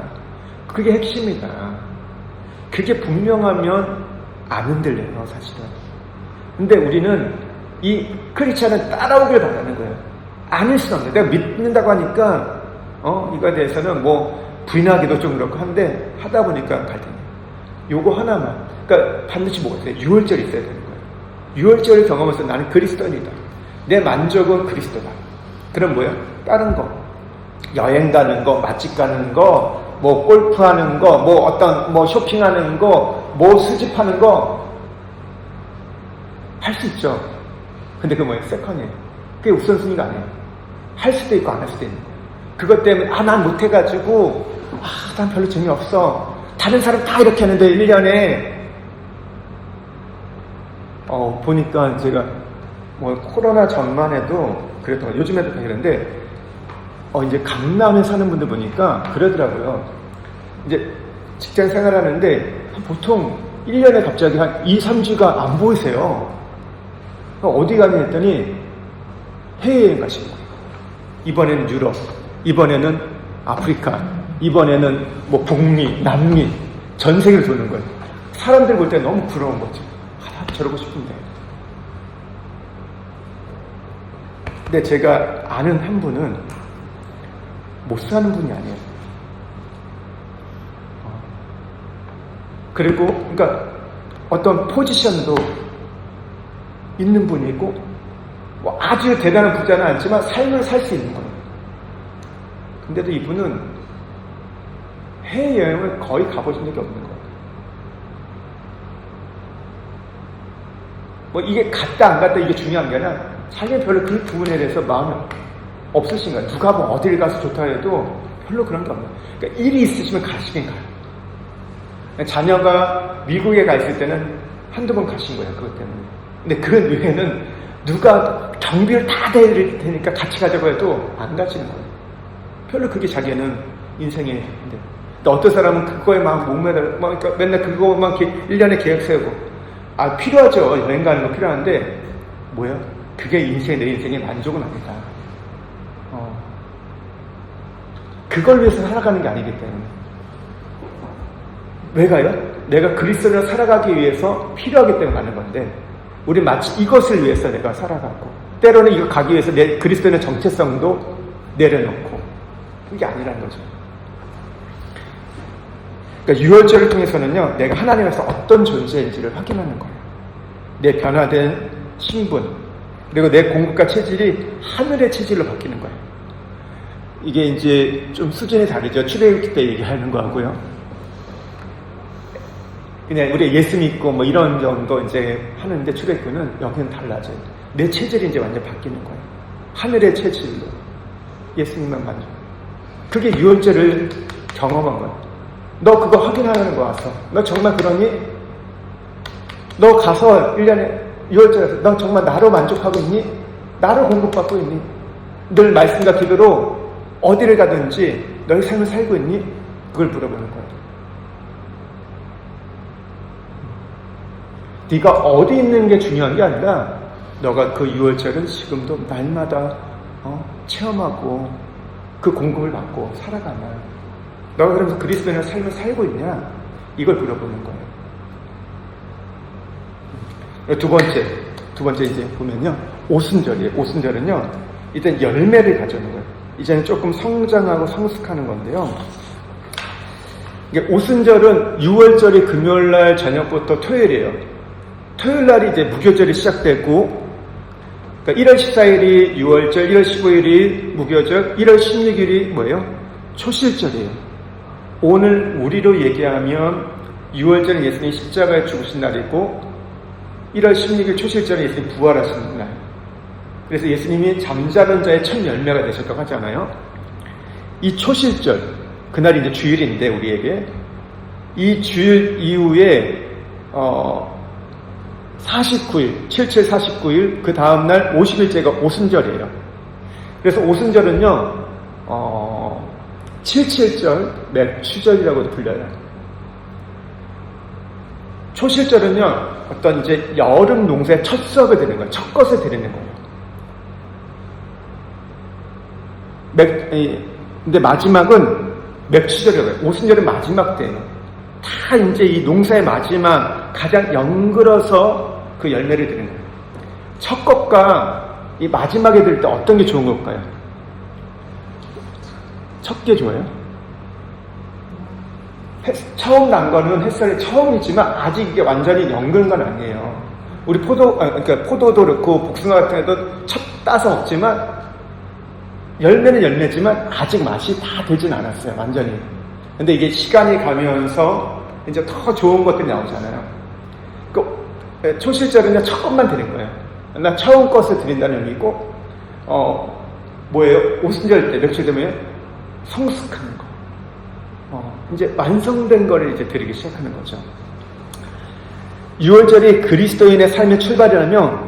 그게 핵심이다. 그게 분명하면 안 흔들려요, 사실은. 근데 우리는 이 크리스찬을 따라오길 바라는 거예요. 아닐 수는 없는데 내가 믿는다고 하니까 이거에 대해서는 뭐 부인하기도 좀 그렇고 한데 하다 보니까 갈등이에요. 요거 하나만 그러니까 반드시 뭐가 있어요? 유월절이 있어야 되는 거예요. 유월절을 경험해서 나는 그리스도인이다. 내 만족은 그리스도다. 그럼 뭐예요? 다른 거 여행 가는 거, 맛집 가는 거, 뭐 골프하는 거, 뭐 어떤 뭐 쇼핑하는 거, 뭐 수집하는 거 할 수 있죠. 근데 그게 뭐예요? 세컨이에요. 그게 우선순위가 아니에요. 할 수도 있고 안 할 수도 있는 거예요. 그것 때문에 난 못해가지고 난 별로 재미없어. 다른 사람 다 이렇게 하는데 1년에 보니까 제가 뭐 코로나 전만 해도 그랬던 거 요즘에도 그런데 이제 강남에 사는 분들 보니까 그러더라고요. 이제 직장 생활하는데 보통 1년에 갑자기 한 2, 3주가 안 보이세요. 어디 가냐 했더니 해외여행 가시는 거예요. 이번에는 유럽, 이번에는 아프리카, 이번에는 뭐 북미, 남미, 전 세계를 도는 거예요. 사람들 볼 때 너무 부러운 거죠. 저러고 싶은데. 근데 제가 아는 한 분은 못 사는 분이 아니에요. 그리고 그러니까 어떤 포지션도 있는 분이고 뭐 아주 대단한 부자는 아니지만 삶을 살 수 있는 거예요. 근데도 이분은 해외여행을 거의 가보신 적이 없는 거예요. 뭐 이게 갔다 안 갔다 이게 중요한 게 아니라 자기는 별로 그 부분에 대해서 마음이 없으신 거예요. 누가 뭐 어디를 가서 좋다 해도 별로 그런 게 없는 거예요. 그러니까 일이 있으시면 가시긴 가요. 자녀가 미국에 가 있을 때는 한두 번 가신 거예요. 그것 때문에. 근데 그 외에는 누가 경비를 다 대릴 테니까 같이 가자고 해도 안 가시는 거예요. 별로 그게 자기는 인생의. 근데 어떤 사람은 그거에 막 목매달, 그러니까 맨날 그거만 1년에 계획 세우고. 필요하죠. 여행 가는 거 필요한데, 뭐야? 그게 내 인생의 만족은 아니다. 그걸 위해서 살아가는 게 아니기 때문에. 왜 가요? 내가 그리스도를 살아가기 위해서 필요하기 때문에 가는 건데, 우리 마치 이것을 위해서 내가 살아가고, 때로는 이거 가기 위해서 내 그리스도의 정체성도 내려놓고, 그게 아니라는 거죠. 그러니까 유월절을 통해서는요, 내가 하나님에서 어떤 존재인지를 확인하는 거예요. 내 변화된 신분, 그리고 내 공급과 체질이 하늘의 체질로 바뀌는 거예요. 이게 이제 좀 수준이 다르죠. 출애굽기 때 얘기하는 거하고요. 그냥 우리 예수 믿고 뭐 이런 정도 이제 하는데 출애굽기는 여기는 달라져요. 내 체질이 이제 완전 바뀌는 거예요. 하늘의 체질로 예수님만 만져. 그게 유월절을 경험한 거예요. 너 그거 확인하는 거 와서. 너 정말 그러니? 너 가서 1년에 6월절에서 너 정말 나로 만족하고 있니? 나로 공급받고 있니? 늘 말씀과 기도로 어디를 가든지 너의 삶을 살고 있니? 그걸 물어보는 거예요. 네가 어디 있는 게 중요한 게 아니라 너가 그 6월절은 지금도 날마다 체험하고 그 공급을 받고 살아가나? 너가 그러면서 그리스도인의 삶을 살고 있냐? 이걸 물어보는 거예요. 두 번째 이제 보면요. 오순절이에요. 오순절은요, 일단 열매를 가져오는 거예요. 이제는 조금 성장하고 성숙하는 건데요. 오순절은 6월절이 금요일날 저녁부터 토요일이에요. 토요일날이 이제 무교절이 시작되고, 그러니까 1월 14일이 6월절, 1월 15일이 무교절, 1월 16일이 뭐예요? 초실절이에요. 오늘 우리로 얘기하면 6월절은 예수님이 십자가에 죽으신 날이고 1월 16일 초실절은 예수님이 부활하신 날. 그래서 예수님이 잠자는 자의 첫 열매가 되셨다고 하잖아요. 이 초실절, 그날이 이제 주일인데 우리에게 이 주일 이후에 49일, 77, 49일 그 다음날 50일째가 오순절이에요. 그래서 오순절은요 77절, 맥추절이라고도 불려요. 초실절은요, 어떤 이제 여름 농사의 첫 수확을 드리는 거예요. 첫 것을 드리는 거예요. 근데 마지막은 맥추절이라고 해요. 오순절은 마지막 때예요. 다 이제 이 농사의 마지막, 가장 연글어서 그 열매를 드리는 거예요. 첫 것과 이 마지막에 드릴 때 어떤 게 좋은 걸까요? 첫 게 좋아요? 처음 난 거는 햇살이 처음이지만 아직 이게 완전히 연근한 건 아니에요. 우리 그러니까 포도도 그렇고 복숭아 같은 애도 첫 따서 먹지만 열매는 열매지만 아직 맛이 다 되진 않았어요. 완전히. 근데 이게 시간이 가면서 이제 더 좋은 것들이 나오잖아요. 그 초실절은 처음만 드린 거예요. 나 처음 것을 드린다는 의미고, 뭐예요? 오순절 때 며칠 되면 성숙하는 거. 이제 완성된 거를 이제 드리기 시작하는 거죠. 6월절이 그리스도인의 삶의 출발이라면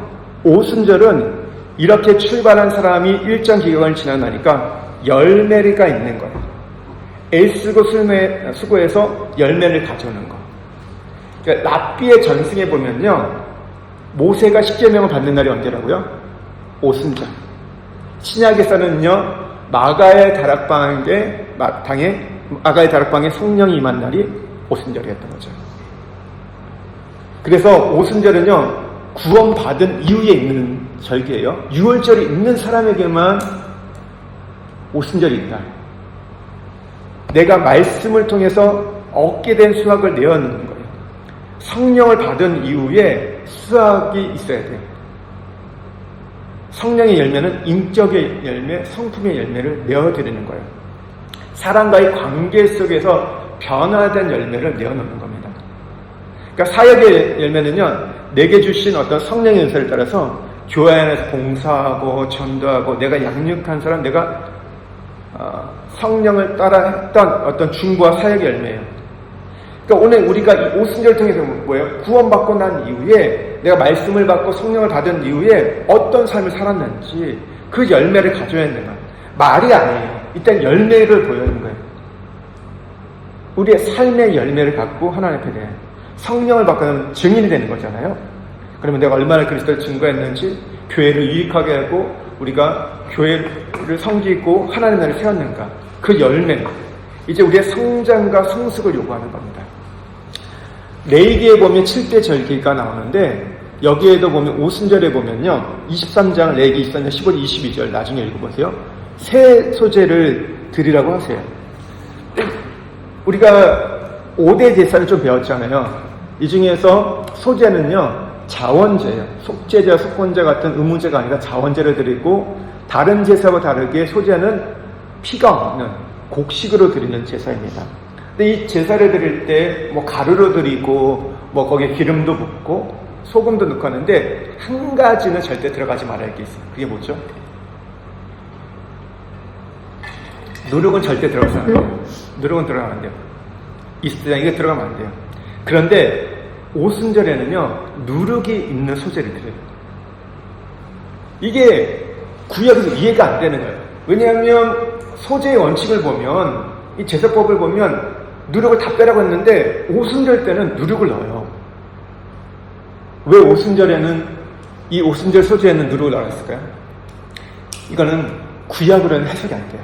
오순절은 이렇게 출발한 사람이 일정 기간을 지나고 나니까 열매가 있는 거예요. 애쓰고 수고해서 열매를 가져오는 거. 그러니까 랍비의 전승에 보면요, 모세가 십계명을 받는 날이 언제라고요? 오순절. 신약에서는요, 마가의 다락방에 성령이 임한 날이 오순절이었던 거죠. 그래서 오순절은요, 구원받은 이후에 있는 절기예요. 유월절이 있는 사람에게만 오순절이 있다. 내가 말씀을 통해서 얻게 된 수확을 내어놓는 거예요. 성령을 받은 이후에 수확이 있어야 돼요. 성령의 열매는 인격의 열매, 성품의 열매를 내어드리는 거예요. 사람과의 관계 속에서 변화된 열매를 내어놓는 겁니다. 그러니까 사역의 열매는요, 내게 주신 어떤 성령의 은사를 따라서 교회 안에서 봉사하고 전도하고 내가 양육한 사람, 내가 성령을 따라 했던 어떤 중보와 사역의 열매예요. 그러니까 오늘 우리가 이 오순절을 통해서 뭐예요? 구원받고 난 이후에 내가 말씀을 받고 성령을 받은 이후에 어떤 삶을 살았는지 그 열매를 가져야 하는 거예요. 말이 아니에요. 일단 열매를 보여주는 거예요. 우리의 삶의 열매를 갖고 하나님 앞에 대해 성령을 받고 나면 증인이 되는 거잖아요. 그러면 내가 얼마나 그리스도를 증거했는지, 교회를 유익하게 하고 우리가 교회를 섬기고 하나님 나라를 세웠는가, 그 열매, 이제 우리의 성장과 성숙을 요구하는 겁니다. 레위기에 보면 7대 절기가 나오는데 여기에도 보면 오순절에 보면요, 23장 레위기 23장 15, 22절 나중에 읽어보세요. 새 소재를 드리라고 하세요. 우리가 5대 제사를 좀 배웠잖아요. 이 중에서 소재는요, 자원제예요. 속죄제와 속건제 같은 의무제가 아니라 자원제를 드리고, 다른 제사와 다르게 소재는 피가 없는 곡식으로 드리는 제사입니다. 근데 이 제사를 드릴 때 뭐 가루로 드리고 뭐 거기에 기름도 붓고 소금도 넣고 하는데 한 가지는 절대 들어가지 말아야 할 게 있어요. 그게 뭐죠? 누룩은 절대 들어가서 안 돼요. 누룩은 들어가면 안 돼요. 이스트장 이게 들어가면 안 돼요. 그런데 오순절에는요, 누룩이 있는 소재를 드려요. 이게 구약에서 이해가 안 되는 거예요. 왜냐하면 소재의 원칙을 보면, 이 제사법을 보면 누룩을 다 빼라고 했는데 오순절 때는 누룩을 넣어요. 왜 오순절에는, 이 오순절 소재에는 누룩을 넣었을까요? 이거는 구약으로는 해석이 안 돼요.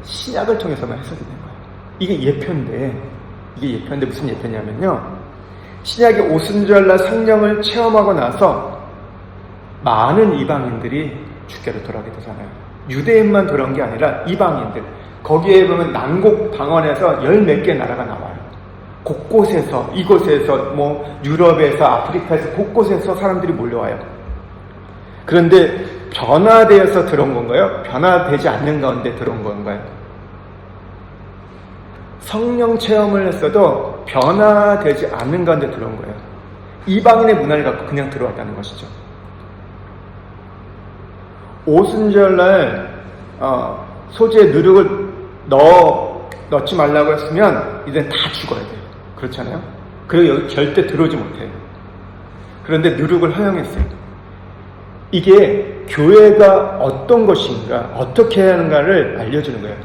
신약을 통해서만 해석이 된 거예요. 이게 예표인데 무슨 예표냐면요, 신약의 오순절날 성령을 체험하고 나서 많은 이방인들이 주께로 돌아오게 되잖아요. 유대인만 돌아온 게 아니라 이방인들, 거기에 보면 남곡 방언에서 10몇 개 나라가 나와요. 곳곳에서, 이곳에서, 뭐 유럽에서, 아프리카에서 곳곳에서 사람들이 몰려와요. 그런데 변화되어서 들어온 건가요? 변화되지 않는 가운데 들어온 건가요? 성령 체험을 했어도 변화되지 않는 가운데 들어온 거예요. 이방인의 문화를 갖고 그냥 들어왔다는 것이죠. 오순절날 소재에 누룩을 넣지 말라고 했으면 이젠 다 죽어야 돼요. 그렇잖아요? 그리고 여기 절대 들어오지 못해요. 그런데 누룩을 허용했어요. 이게 교회가 어떤 것인가, 어떻게 해야 하는가를 알려주는 거예요.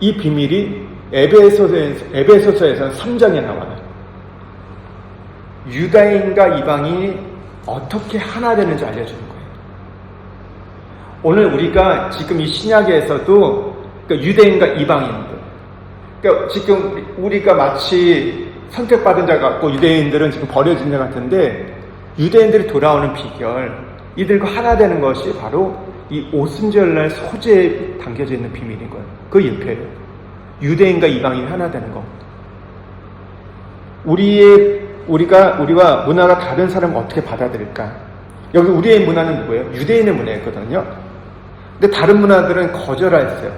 이 비밀이 에베소서에서는 3장에 나와요. 유다인과 이방인이 어떻게 하나 되는지 알려주는 거예요. 오늘 우리가 지금 이 신약에서도, 그러니까 유대인과 이방인들, 그러니까 지금 우리가 마치 선택받은 자 같고 유대인들은 지금 버려진 자 같은데, 유대인들이 돌아오는 비결, 이들과 하나 되는 것이 바로 이 오순절날 소재에 담겨져 있는 비밀인 거예요. 그 예표예요. 유대인과 이방인이 하나 되는 거. 우리와 문화가 다른 사람을 어떻게 받아들일까? 여기 우리의 문화는 누구예요? 유대인의 문화였거든요. 근데 다른 문화들은 거절했어요.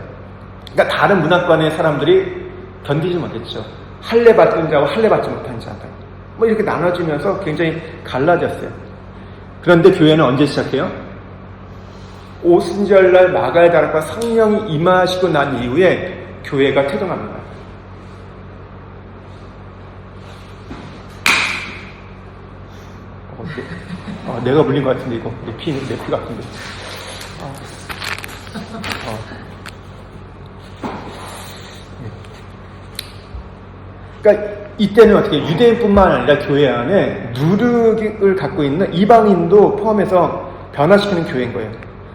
그러니까 다른 문화권의 사람들이 견디지 못했죠. 할례 받은 자와 할례 받지 못한 자들. 뭐 이렇게 나눠지면서 굉장히 갈라졌어요. 그런데 교회는 언제 시작해요? 오순절날 마가의 다락과 성령이 임하시고 난 이후에 교회가 태동합니다. 내가 물린 것 같은데 이거 내 피 같은데. 그러니까 이때는 어떻게 유대인뿐만 아니라 교회 안에 누룩을 갖고 있는 이방인도 포함해서 변화시키는 교회인 거예요.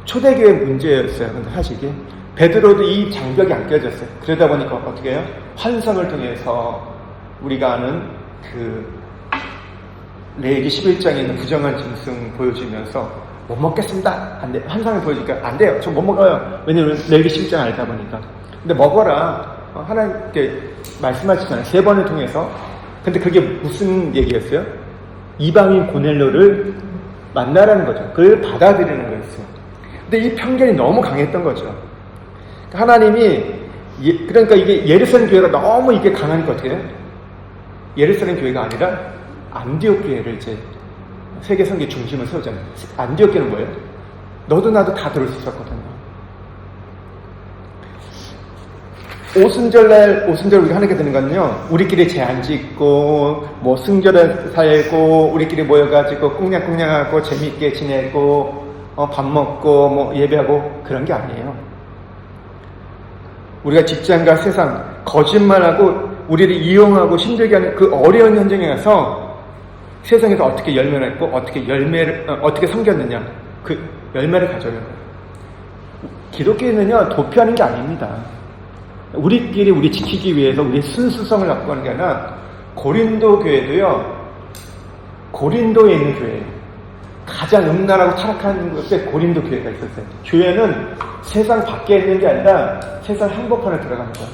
초대교회 문제였어요. 근데 사실 이게 베드로도 이 장벽이 안 깨졌어요. 그러다 보니까 어떻게 해요? 환상을 통해서 우리가 아는 그 레위기 11장에 있는 부정한 짐승 보여주면서 못 먹겠습니다. 안 돼. 환상을 보여주니까 안 돼요. 저 못 먹어요. 왜냐면 레위기 11장 알다 보니까. 근데 먹어라. 하나님께 말씀하시잖아요. 3번을 통해서. 근데 그게 무슨 얘기였어요? 이방인 고넬료를 만나라는 거죠. 그걸 받아들이는 거였어요. 근데 이 편견이 너무 강했던 거죠. 하나님이 그러니까 이게 예루살렘 교회가 너무 이게 강하니까 어떻게 해요? 예루살렘 교회가 아니라 안디옥 교회를 이제 세계 선교 중심을 세우잖아요. 안디옥 교회는 뭐예요? 너도 나도 다 들을 수 있었거든요. 오순절날 우리가 하게 되는 건요, 우리끼리 제한 짓고, 뭐 승절을 살고, 우리끼리 모여가지고 꽁냥꽁냥하고 재미있게 지내고, 밥 먹고, 뭐 예배하고, 그런 게 아니에요. 우리가 직장과 세상, 거짓말하고, 우리를 이용하고 힘들게 하는 그 어려운 현장에 가서 세상에서 어떻게 열매를 맺고, 어떻게 섬겼느냐, 그 열매를 가져오는 거예요. 기독교는요, 도피하는 게 아닙니다. 우리끼리 우리 지키기 위해서 우리 순수성을 갖고 가는 게 아니라 고린도 교회도요, 고린도에 있는 교회예요. 가장 음란하고 타락한 곳에 고린도 교회가 있었어요. 교회는 세상 밖에 있는 게 아니라 세상 한복판에 들어가는 거예요.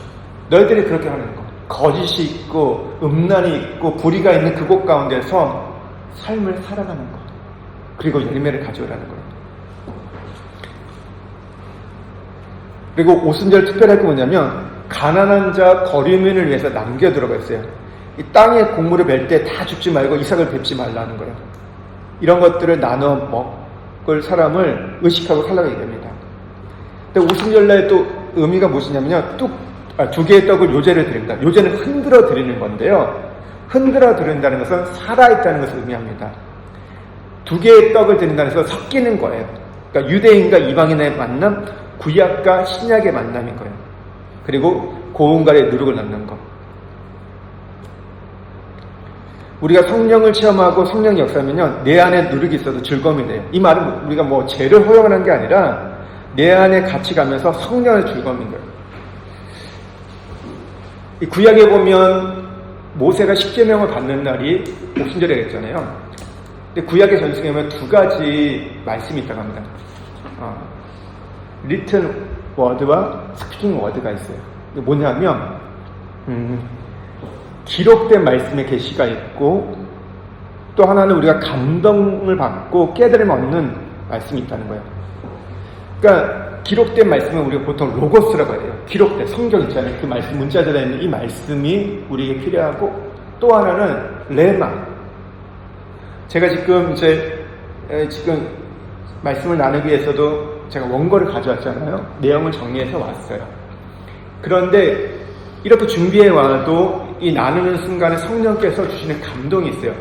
너희들이 그렇게 하는 거. 거짓이 있고 음란이 있고 불의가 있는 그곳 가운데서 삶을 살아가는 거. 그리고 열매를 가져오라는 거예요. 그리고 오순절 특별할 게 뭐냐면 가난한 자 거류민을 위해서 남겨두라고 했어요. 이 땅에 곡물을 멜 때 다 죽지 말고 이삭을 뵙지 말라는 거예요. 이런 것들을 나눠 먹을 사람을 의식하고 살라고 얘기합니다. 근데 오순절날 또 의미가 무엇이냐면요, 두 개의 떡을 요제를 드립니다. 요제는 흔들어 드리는 건데요, 흔들어 드린다는 것은 살아있다는 것을 의미합니다. 2개의 떡을 드린다는 것은 섞이는 거예요. 그러니까 유대인과 이방인의 만남, 구약과 신약의 만남인 거예요. 그리고 고운갈의 누룩을 넣는 것. 우리가 성령을 체험하고 성령의 역사하면요, 내 안에 누룩이 있어도 즐거움이 돼요. 이 말은 우리가 뭐 죄를 허용하는 게 아니라 내 안에 같이 가면서 성령의 즐거움인 거예요. 이 구약에 보면 모세가 십계명을 받는 날이 오순절에 했잖아요. 근데 구약의 전승에 보면 2가지 말씀이 있다고 합니다. 리튼 워드와 스피킹 워드가 있어요. 뭐냐면 기록된 말씀의 계시가 있고, 또 하나는 우리가 감동을 받고 깨달음을 얻는 말씀이 있다는 거예요. 그러니까 기록된 말씀은 우리가 보통 로고스라고 해요. 기록된 성경 있잖아요. 그 말씀 문자들에 있는 이 말씀이 우리에게 필요하고, 또 하나는 레마. 제가 지금 말씀을 나누기 위해서도 제가 원고를 가져왔잖아요. 내용을 정리해서 왔어요. 그런데 이렇게 준비해 와도 이 나누는 순간에 성령께서 주시는 감동이 있어요.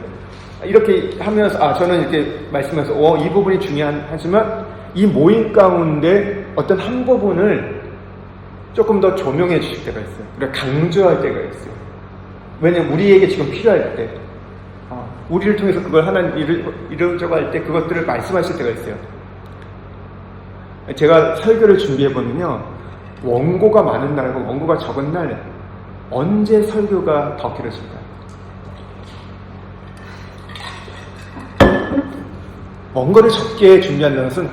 이렇게 하면서 저는 이렇게 말씀하면서 이 부분이 중요하지만 이 모임 가운데 어떤 한 부분을 조금 더 조명해 주실 때가 있어요. 우리가 강조할 때가 있어요. 왜냐면 우리에게 지금 필요할 때, 우리를 통해서 그걸 하나님 이루려고 할 때 그것들을 말씀하실 때가 있어요. 제가 설교를 준비해보면요, 원고가 많은 날과 원고가 적은 날, 언제 설교가 더 길어질까요? 원고를 적게 준비한다는 것은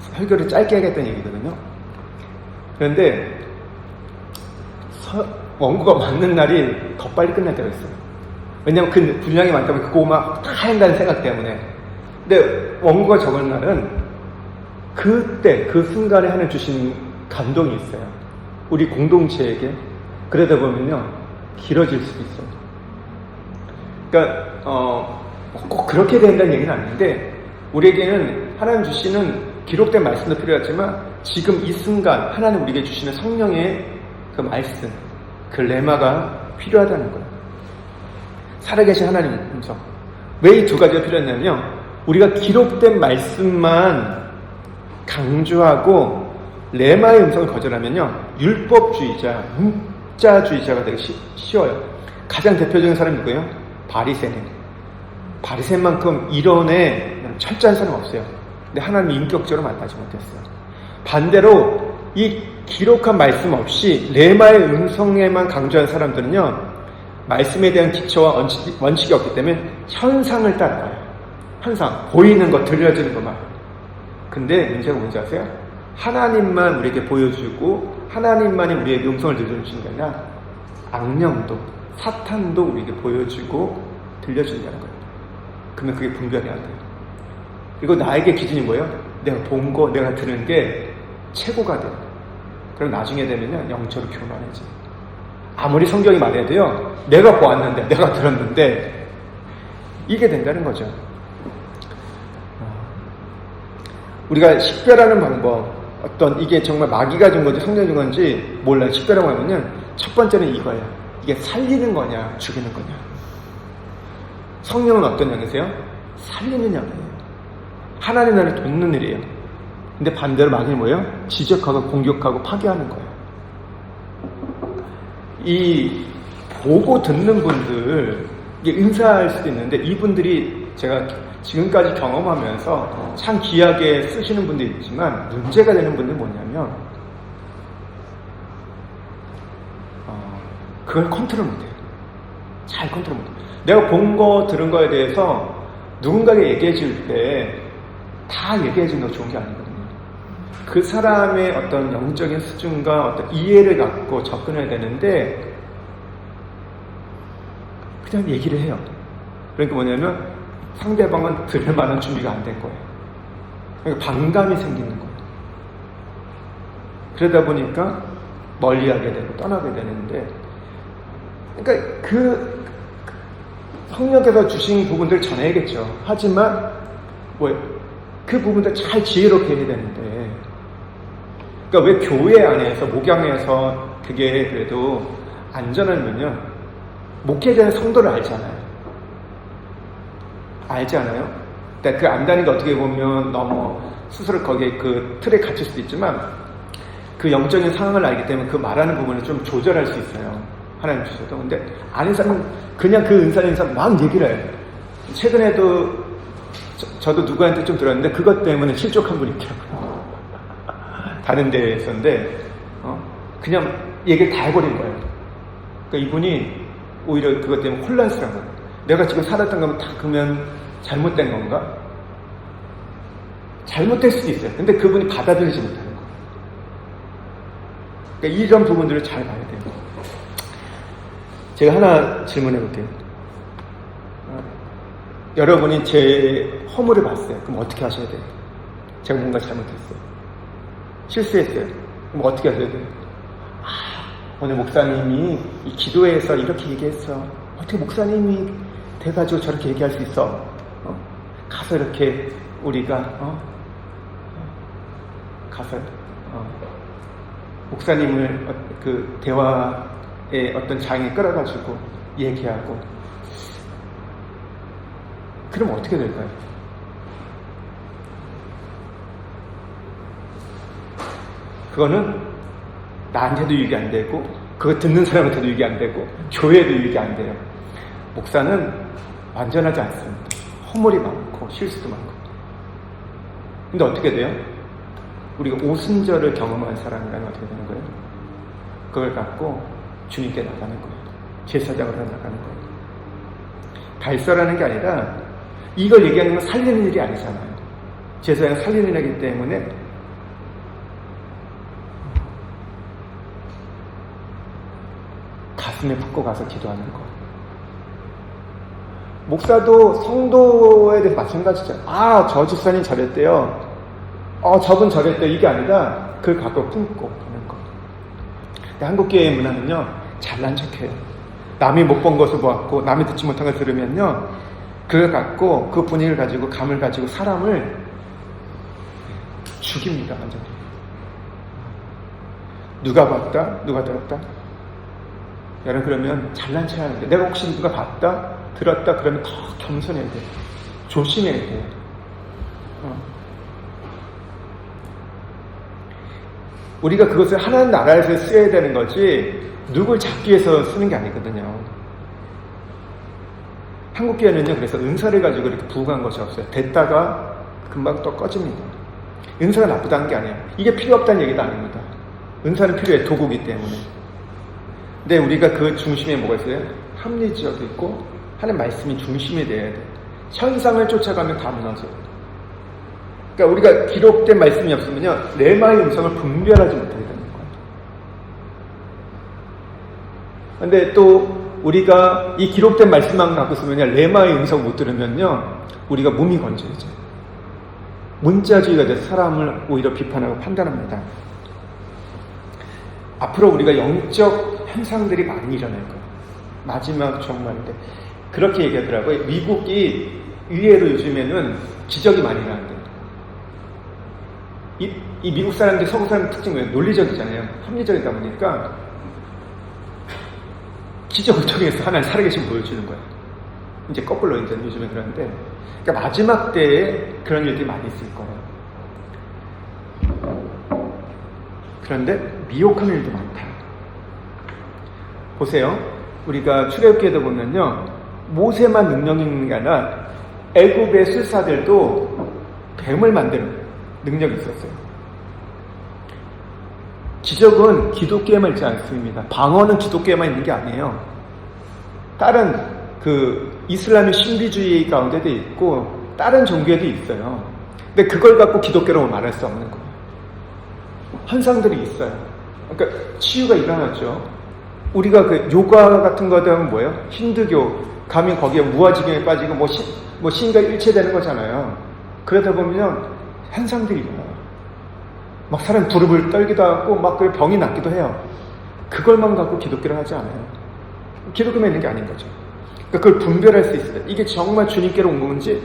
설교를 짧게 하겠다는 얘기거든요. 그런데 원고가 많은 날이 더 빨리 끝날 때가 있어요. 왜냐하면 그 분량이 많다 보면 그거 막 다 한다는 생각 때문에. 근데 원고가 적은 날은 그때 그 순간에 하나님 주신 감동이 있어요. 우리 공동체에게. 그러다 보면요, 길어질 수도 있어요. 그러니까 꼭 그렇게 된다는 얘기는 아닌데, 우리에게는 하나님 주시는 기록된 말씀도 필요하지만 지금 이 순간 하나님 우리에게 주시는 성령의 그 말씀, 그 레마가 필요하다는 거예요. 살아계신 하나님의 음성. 왜 이 2가지가 필요했냐면요, 우리가 기록된 말씀만 강조하고 레마의 음성을 거절하면요, 율법주의자, 문자주의자가 되기 쉬워요. 가장 대표적인 사람이 누구예요? 바리새인. 바리새인만큼 이론에 철저한 사람 없어요. 근데 하나님 인격적으로 만나지 못했어요. 반대로 이 기록한 말씀 없이 레마의 음성에만 강조한 사람들은요, 말씀에 대한 기초와 원칙이 없기 때문에 현상을 따라가요. 현상, 보이는 것, 들려지는 것만. 근데 문제가 뭔지 아세요? 하나님만 우리에게 보여주고 하나님만이 우리에게 음성을 들려주시는 게 아니라 악령도, 사탄도 우리에게 보여주고 들려준다는 거예요. 그러면 그게 분별해야 돼요. 그리고 나에게 기준이 뭐예요? 내가 본 거, 내가 들은 게 최고가 돼요. 그럼 나중에 되면요, 영적으로 교만해져요. 아무리 성경이 말해도요, 내가 보았는데, 내가 들었는데, 이게 된다는 거죠. 우리가 식별하는 방법, 어떤 이게 정말 마귀가 준 건지 성령이 준 건지 몰라요. 식별하고 하면은 첫 번째는 이거예요. 이게 살리는 거냐, 죽이는 거냐. 성령은 어떤 영이세요? 살리는 영이에요. 하나님 나라를 돕는 일이에요. 근데 반대로 마귀는 뭐예요? 지적하고 공격하고 파괴하는 거예요. 이 보고 듣는 분들, 이게 은사할 수도 있는데 이분들이 제가 지금까지 경험하면서 참 귀하게 쓰시는 분도 있지만 문제가 되는 분들은 뭐냐면 그걸 컨트롤 못해요. 잘 컨트롤 못해요. 내가 본 거 들은 거에 대해서 누군가에게 얘기해 줄 때 다 얘기해 주는 거 좋은 게 아니거든요. 그 사람의 어떤 영적인 수준과 어떤 이해를 갖고 접근해야 되는데 그냥 얘기를 해요. 그러니까 뭐냐면 상대방은 들을 만한 준비가 안 된 거예요. 그러니까 반감이 생기는 거예요. 그러다 보니까 멀리하게 되고 떠나게 되는데, 그러니까 그 성령께서 주신 부분들 전해야겠죠. 하지만 그 부분들 잘 지혜롭게 해야 되는데, 그러니까 왜 교회 안에서 목양에서 그게 그래도 안전하면요, 목회자는 성도를 알잖아요. 알지 않아요? 그러니까 그 안다는 게 어떻게 보면 너무 스스로 거기에 그 틀에 갇힐 수도 있지만 그 영적인 상황을 알기 때문에 그 말하는 부분을 좀 조절할 수 있어요. 하나님 주셔도. 근데 아는 사람은 그냥 그 은사인 사람 막 얘기를 해요. 최근에도 저도 누구한테 좀 들었는데 그것 때문에 실족한 분이 있더라고요. 다른 데에 있었는데 그냥 얘기를 다 해버린 거예요. 그러니까 이분이 오히려 그것 때문에 혼란스러운 거예요. 내가 지금 살았던 거면 다 그러면 잘못된 건가? 잘못될 수도 있어요. 근데 그분이 받아들이지 못하는 거예요. 그러니까 이런 부분들을 잘 봐야 돼요. 제가 하나 질문해 볼게요. 여러분이 제 허물을 봤어요. 그럼 어떻게 하셔야 돼요? 제가 뭔가 잘못했어요. 실수했어요. 그럼 어떻게 하셔야 돼요? 오늘 목사님이 이 기도회에서 이렇게 얘기했어. 어떻게 목사님이 돼가지고 저렇게 얘기할 수 있어? 가서 이렇게 우리가 가서 목사님을 그 대화의 어떤 장에 끌어가지고 얘기하고, 그럼 어떻게 될까요? 그거는 나한테도 유익이 안 되고 그거 듣는 사람한테도 유익이 안 되고 교회에도 유익이 안 돼요. 목사는 완전하지 않습니다. 허물이 많고 실수도 많고. 근데 어떻게 돼요? 우리가 오순절을 경험한 사람이라면 어떻게 되는 거예요? 그걸 갖고 주님께 나가는 거예요. 제사장으로 나가는 거예요. 발설하는 게 아니라 이걸 얘기하는 건 살리는 일이 아니잖아요. 제사장은 살리는 일이기 때문에 가슴에 품고 가서 기도하는 거. 목사도 성도에 대해서 마찬가지죠. 저 집사님 저랬대요. 저분 저랬대요. 이게 아니라 그걸 갖고 품고 가는 거. 한국교회의 문화는요, 잘난 척해요. 남이 못 본 것을 보았고 남이 듣지 못한 것을 들으면요, 그걸 갖고 그 분위기를 가지고 감을 가지고 사람을 죽입니다. 완전히. 누가 봤다? 누가 들었다? 여러분, 그러면 잘난 체 하는데, 내가 혹시 누가 봤다? 들었다? 그러면 더 겸손해야 돼. 조심해야 돼. 우리가 그것을 하나님 나라에서 써야 되는 거지 누굴 잡기 위해서 쓰는 게 아니거든요. 한국교회는요, 그래서 은사를 가지고 이렇게 부흥한 것이 없어요. 됐다가 금방 또 꺼집니다. 은사가 나쁘다는 게 아니에요. 이게 필요 없다는 얘기도 아닙니다. 은사는 필요해, 도구기 때문에. 근데 우리가 그 중심에 뭐가 있어요? 합리지어도 있고 하는 말씀이 중심이 돼야 돼. 현상을 쫓아가면 다 무너져요. 그러니까 우리가 기록된 말씀이 없으면요, 레마의 음성을 분별하지 못하게 되는 거예요. 근데 또 우리가 이 기록된 말씀만 갖고 있으면요, 레마의 음성 못 들으면요, 우리가 몸이 건조해져요. 문자주의가 돼서 사람을 오히려 비판하고 판단합니다. 앞으로 우리가 영적 현상들이 많이 일어날 거예요. 마지막 종말인데 그렇게 얘기하더라고요. 미국이 의외로 요즘에는 기적이 많이 나는데, 이 미국 사람들, 서구 사람들 특징이 뭐예요? 논리적이잖아요. 합리적이다 보니까 기적을 통해서 하나님 살아계신 보여주는 거예요. 이제 거꾸로 이제 요즘에 그러는데, 그러니까 마지막 때에 그런 일들이 많이 있을 거예요. 그런데 미혹하는 일도 많다. 보세요. 우리가 출애굽기에도 보면요, 모세만 능력 있는 게 아니라 애굽의 술사들도 뱀을 만드는 능력이 있었어요. 기적은 기독교에만 있지 않습니다. 방언은 기독교에만 있는 게 아니에요. 다른 이슬람의 신비주의 가운데도 있고 다른 종교에도 있어요. 근데 그걸 갖고 기독교라고 말할 수 없는 거예요. 현상들이 있어요. 그러니까 치유가 일어났죠. 우리가 그 요가 같은 거 하면 뭐예요? 힌두교 가면 거기에 무아지경에 빠지고 뭐 신과 일체되는 거잖아요. 그러다 보면 현상들이 일어나요. 막 사람 두릅을 떨기도 하고 막 그 병이 낫기도 해요. 그걸만 갖고 기독교를 하지 않아요. 기독교만 있는 게 아닌 거죠. 그러니까 그걸 분별할 수 있어요. 이게 정말 주님께로 온 건지,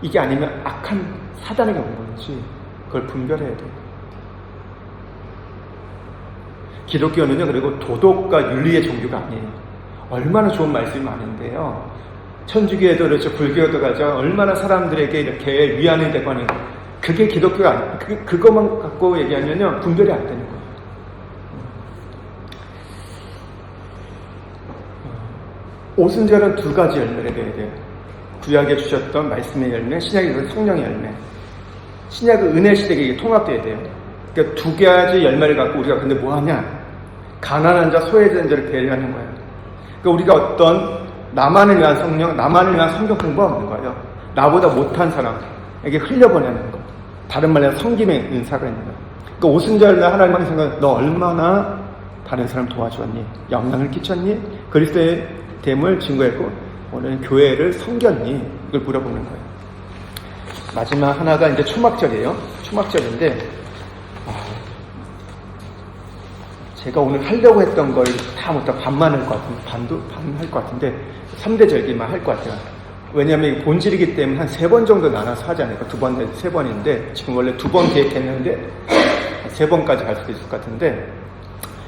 이게 아니면 악한 사단에게 온 건지, 그걸 분별해야 돼요. 기독교는요, 그리고 도덕과 윤리의 종교가 아니에요. 얼마나 좋은 말씀이 많은데요. 천주교에도 그렇죠, 불교에도 가죠. 얼마나 사람들에게 이렇게 위안이 되고 하는, 그게 기독교가 아니에요. 그것만 갖고 얘기하면요, 분별이 안 되는 거예요. 오순절은 두 가지 열매를 둬야 돼요. 구약에 주셨던 말씀의 열매, 신약에 성령의 열매. 신약은 은혜 시대에 이게 통합돼야 돼요. 그러니까 두 가지 열매를 갖고 우리가 근데 뭐 하냐? 가난한 자, 소외된 자를 배려하는 거예요. 그러니까 우리가 어떤 나만을 위한 성령, 나만을 위한 성경 공부하는 거예요. 나보다 못한 사람에게 흘려보내는 거. 다른 말로 섬김의 은사가 있는 거예요. 그러니까 오순절날 하나님의 생각, 너 얼마나 다른 사람 도와주었니? 영향을 끼쳤니? 그리스도의 됨을 증거했고 오늘 교회를 섬겼니? 이걸 물어보는 거예요. 마지막 하나가 이제 초막절이에요. 초막절인데 제가 오늘 하려고 했던 걸 다 못하고 반만 할 것 같은데, 반 할 것 같은데 3대 절기만 할 것 같아요. 왜냐하면 이게 본질이기 때문에 한 3번 정도 나눠서 하지 않을까. 2번, 3번인데 지금 원래 2번 계획했는데 3번까지 갈 수도 있을 것 같은데,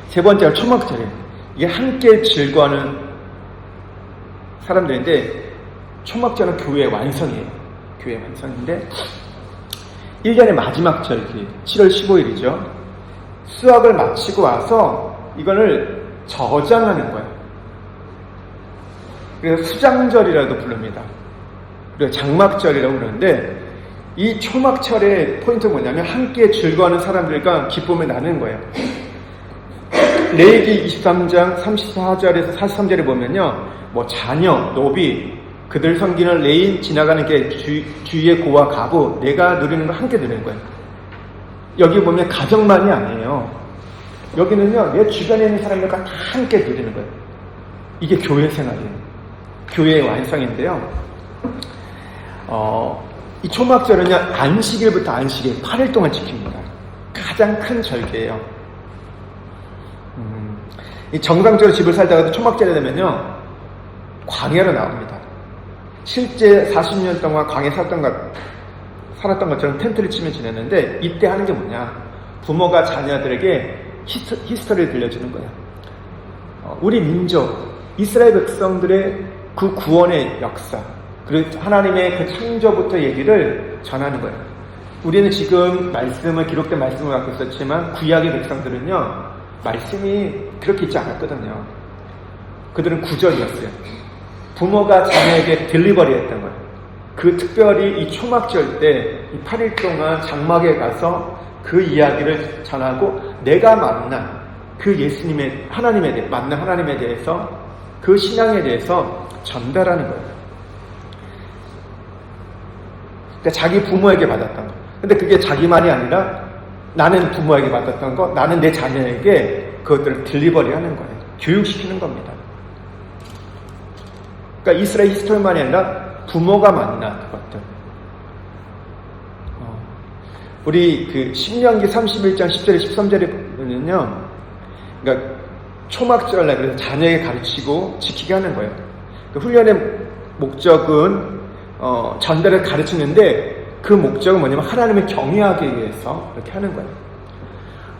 세 번째가 초막절이에요. 이게 함께 즐거워하는 사람들인데, 초막절은 교회의 완성이에요. 교회의 완성인데 1년의 마지막 절기 7월 15일이죠. 수학을 마치고 와서 이거를 저장하는 거예요. 그래서 수장절이라도 부릅니다. 그리고 장막절이라고 그러는데, 이 초막절의 포인트가 뭐냐면 함께 즐거워하는 사람들과 기쁨을 나누는 거예요. 레위기 23장 34절에서 43절에 보면요, 뭐 자녀, 노비, 그들 섬기는 레인, 지나가는 게 주위의 고와 가부, 내가 누리는 걸 함께 누리는 거예요. 여기 보면 가정만이 아니에요. 여기는요, 내 주변에 있는 사람들과 다 함께 누리는 거예요. 이게 교회 생활이에요. 교회의 완성인데요. 이 초막절은요, 안식일부터 안식일 8일 동안 지킵니다. 가장 큰 절기예요. 이 정상적으로 집을 살다가도 초막절이 되면요, 광야로 나옵니다. 실제 40년 동안 광야에 살았던 것처럼 텐트를 치며 지냈는데, 이때 하는 게 뭐냐? 부모가 자녀들에게 히스토리를 들려주는 거예요. 우리 민족, 이스라엘 백성들의 그 구원의 역사, 그리고 하나님의 그 창조부터 얘기를 전하는 거예요. 우리는 지금 기록된 말씀을 갖고 있었지만, 구약의 백성들은요, 말씀이 그렇게 있지 않았거든요. 그들은 구절이었어요. 부모가 자녀에게 딜리버리 했던 거예요. 그 특별히 이 초막절 때 8일 동안 장막에 가서 그 이야기를 전하고 내가 만난 그 예수님의 만난 하나님에 대해서 그 신앙에 대해서 전달하는 거예요. 그러니까 자기 부모에게 받았던 거. 근데 그게 자기만이 아니라 나는 부모에게 받았던 거, 나는 내 자녀에게 그것들을 딜리버리 하는 거예요. 교육시키는 겁니다. 그러니까 이스라엘 히스토리만이 아니라 부모가 만난 것들. 우리 그 신명기 31장 10절에 13절에 보면요. 그러니까 초막절날 그래서 자녀에게 가르치고 지키게 하는 거예요. 그 훈련의 목적은 전달을 가르치는데 그 목적은 뭐냐면 하나님을 경외하기 위해서 이렇게 하는 거예요.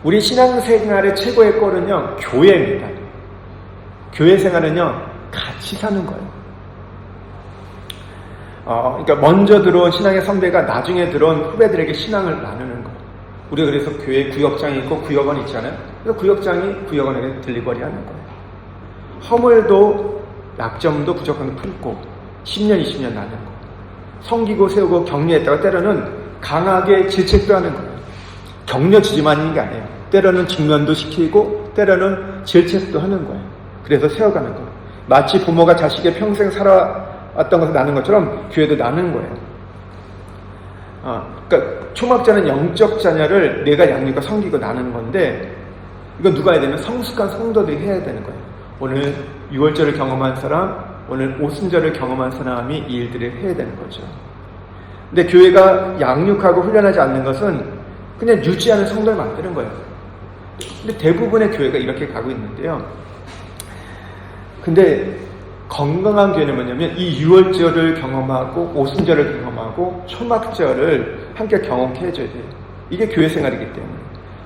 우리 신앙생활의 최고의 꼴은요, 교회입니다. 교회 생활은요, 같이 사는 거예요. 그러니까 먼저 들어온 신앙의 선배가 나중에 들어온 후배들에게 신앙을 나누는 거예요. 우리가 그래서 교회 구역장이 있고 구역원이 있잖아요. 그래서 구역장이 구역원에게 딜리버리 하는 거예요. 허물도 약점도 부족한 거 풀고 10년, 20년 나는 거. 섬기고 세우고 격려했다가 때로는 강하게 질책도 하는 거예요. 격려주지만 있는 게 아니에요. 때로는 직면도 시키고 때로는 질책도 하는 거예요. 그래서 세워가는 거예요. 마치 부모가 자식의 평생 살아왔던 것을 나는 것처럼 교회도 나는 거예요. 그러니까 초막자는 영적 자녀를 내가 양육과 섬기고 나누는 건데 이거 누가 해야 되면 성숙한 성도들이 해야 되는 거예요. 오늘 6월절을 경험한 사람, 오늘 오순절을 경험한 사람이 이 일들을 해야 되는 거죠. 근데 교회가 양육하고 훈련하지 않는 것은 그냥 유지하는 성도를 만드는 거예요. 근데 대부분의 교회가 이렇게 가고 있는데요. 근데 건강한 교회는 뭐냐면 이 6월절을 경험하고 오순절을 경험하고 초막절을 함께 경험케 해줘야 돼요. 이게 교회 생활이기 때문에.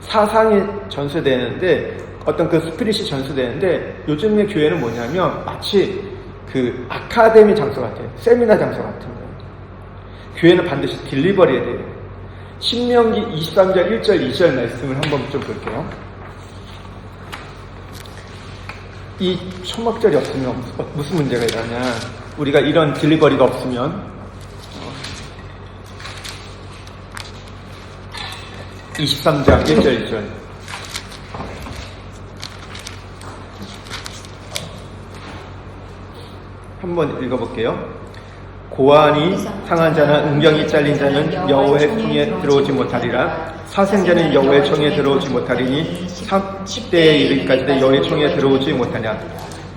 사상이 전수되는데 어떤 그 스피릿이 전수되는데 요즘의 교회는 뭐냐면 마치 그 아카데미 장소 같아요. 세미나 장소 같은 거예요. 교회는 반드시 딜리버리 해야 돼요. 신명기 23장 1절 2절 말씀을 한번 좀 볼게요. 이 초막절이 없으면 무슨 문제가 일어나냐. 우리가 이런 딜리버리가 없으면 23장 1절 2절 한번 읽어볼게요. 고환이 상한 자나 음경이 잘린 자는 여호와의 총에 들어오지 못하리라. 사생자는 여호와의 총에 들어오지 못하리니 30대에 이르기까지도 여호와의 총에 들어오지 못하냐.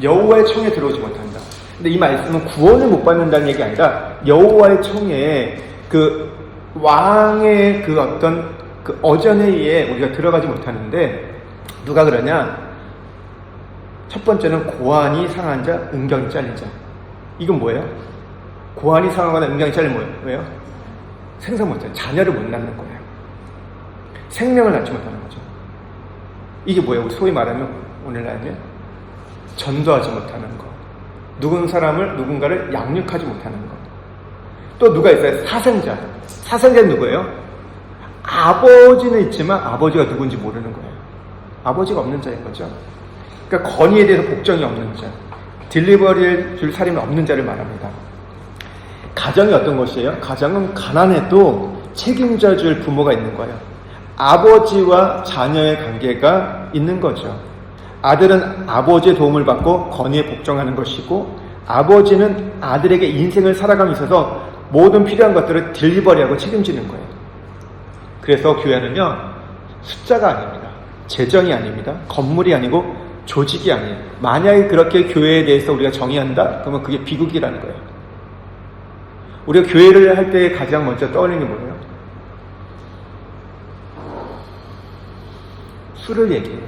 여호와의 총에 들어오지 못한다. 근데 이 말씀은 구원을 못 받는다는 얘기 아니라 여호와의 총에 그 왕의 그 어떤 그 어전회의에 우리가 들어가지 못하는데 누가 그러냐? 첫 번째는 고환이 상한 자, 음경이 잘린 자. 이건 뭐예요? 고환이 상하거나 음경이 잘리면 뭐예요? 생산 못해요. 자녀를 못 낳는 거예요. 생명을 낳지 못하는 거죠. 이게 뭐예요? 우리 소위 말하면 오늘날면 전도하지 못하는 거. 누군가를 양육하지 못하는 거. 또 누가 있어요? 사생자. 사생자는 누구예요? 아버지는 있지만 아버지가 누군지 모르는 거예요. 아버지가 없는 자인 거죠. 그러니까 건의에 대해서 복종이 없는 자. 딜리버리를 줄 사람이 없는 자를 말합니다. 가정이 어떤 것이에요? 가정은 가난해도 책임져 줄 부모가 있는 거예요. 아버지와 자녀의 관계가 있는 거죠. 아들은 아버지의 도움을 받고 건의에 복종하는 것이고 아버지는 아들에게 인생을 살아감에 있어서 모든 필요한 것들을 딜리버리하고 책임지는 거예요. 그래서 교회는요, 숫자가 아닙니다. 재정이 아닙니다. 건물이 아니고 조직이 아니에요. 만약에 그렇게 교회에 대해서 우리가 정의한다? 그러면 그게 비극이라는 거예요. 우리가 교회를 할 때 가장 먼저 떠올리는 게 뭐예요? 수를 얘기해요.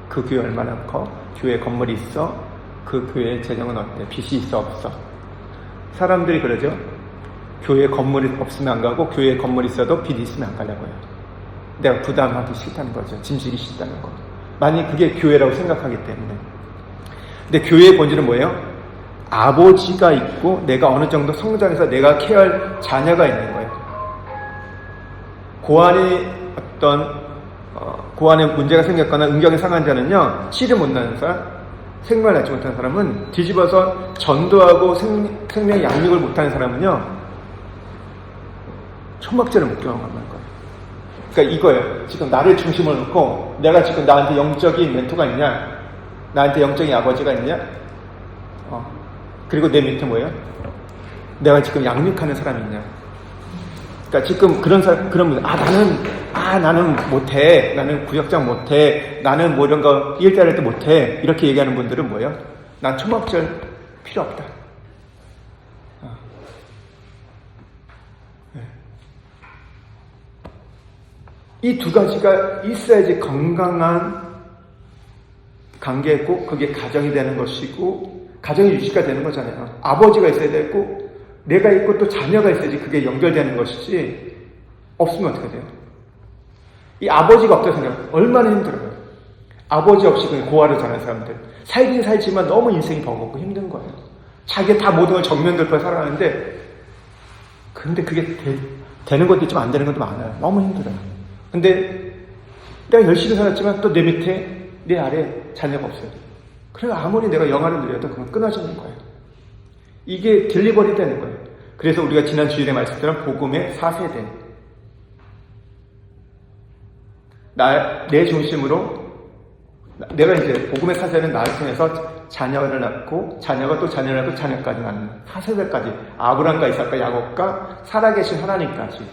그 교회 얼마나 커? 교회 건물이 있어? 그 교회 재정은 어때? 빚이 있어? 없어? 사람들이 그러죠? 교회 건물이 없으면 안 가고 교회 건물이 있어도 빚이 있으면 안 가려고 해요. 내가 부담하기 싫다는 거죠. 짐지기 싫다는 거. 만약 그게 교회라고 생각하기 때문에. 근데 교회의 본질은 뭐예요? 아버지가 있고 내가 어느 정도 성장해서 내가 케어할 자녀가 있는 거예요. 고환에 문제가 생겼거나 음경이 상한 자는요, 씨를 못 낳는 사람, 생명을 낳지 못하는 사람은, 뒤집어서 전도하고 생명 양육을 못하는 사람은요, 초막절을 못 경험하는 거예요. 그러니까 이거예요. 지금 나를 중심으로 놓고 내가 지금 나한테 영적인 멘토가 있냐, 나한테 영적인 아버지가 있냐, 그리고 내 밑에 뭐예요? 내가 지금 양육하는 사람이 있냐. 그러니까 지금 그런 사람, 그런 분들, 나는 못해, 나는 구역장 못해, 나는 뭐 이런 거 일자리 때 못해, 이렇게 얘기하는 분들은 뭐예요? 난 초막절 필요 없다. 이 두 가지가 있어야지 건강한 관계고, 그게 가정이 되는 것이고, 가정이 유지가 되는 거잖아요. 아버지가 있어야 되고, 내가 있고 또 자녀가 있어야지 그게 연결되는 것이지, 없으면 어떻게 돼요? 이 아버지가 없다고 생각하면 얼마나 힘들어요. 아버지 없이 그냥 고아로 자란 사람들. 살긴 살지만 너무 인생이 버겁고 힘든 거예요. 자기가 다 모든 걸 정면 돌파 살아가는데, 근데 그게 되는 것도 있지만 안 되는 것도 많아요. 너무 힘들어요. 근데 내가 열심히 살았지만 또 내 밑에, 내 아래 자녀가 없어요. 그래서 아무리 내가 영화를 누려도 그건 끊어지는 거예요. 이게 딜리버리 되는 거예요. 그래서 우리가 지난 주일에 말씀드린 복음의 4세대. 내 중심으로, 내가 이제 복음의 4세대는 나를 통해서 자녀를 낳고, 자녀가 또 자녀를 낳고 자녀까지 낳는 4세대까지, 아브람과 이삭과 야곱과 살아계신 하나님까지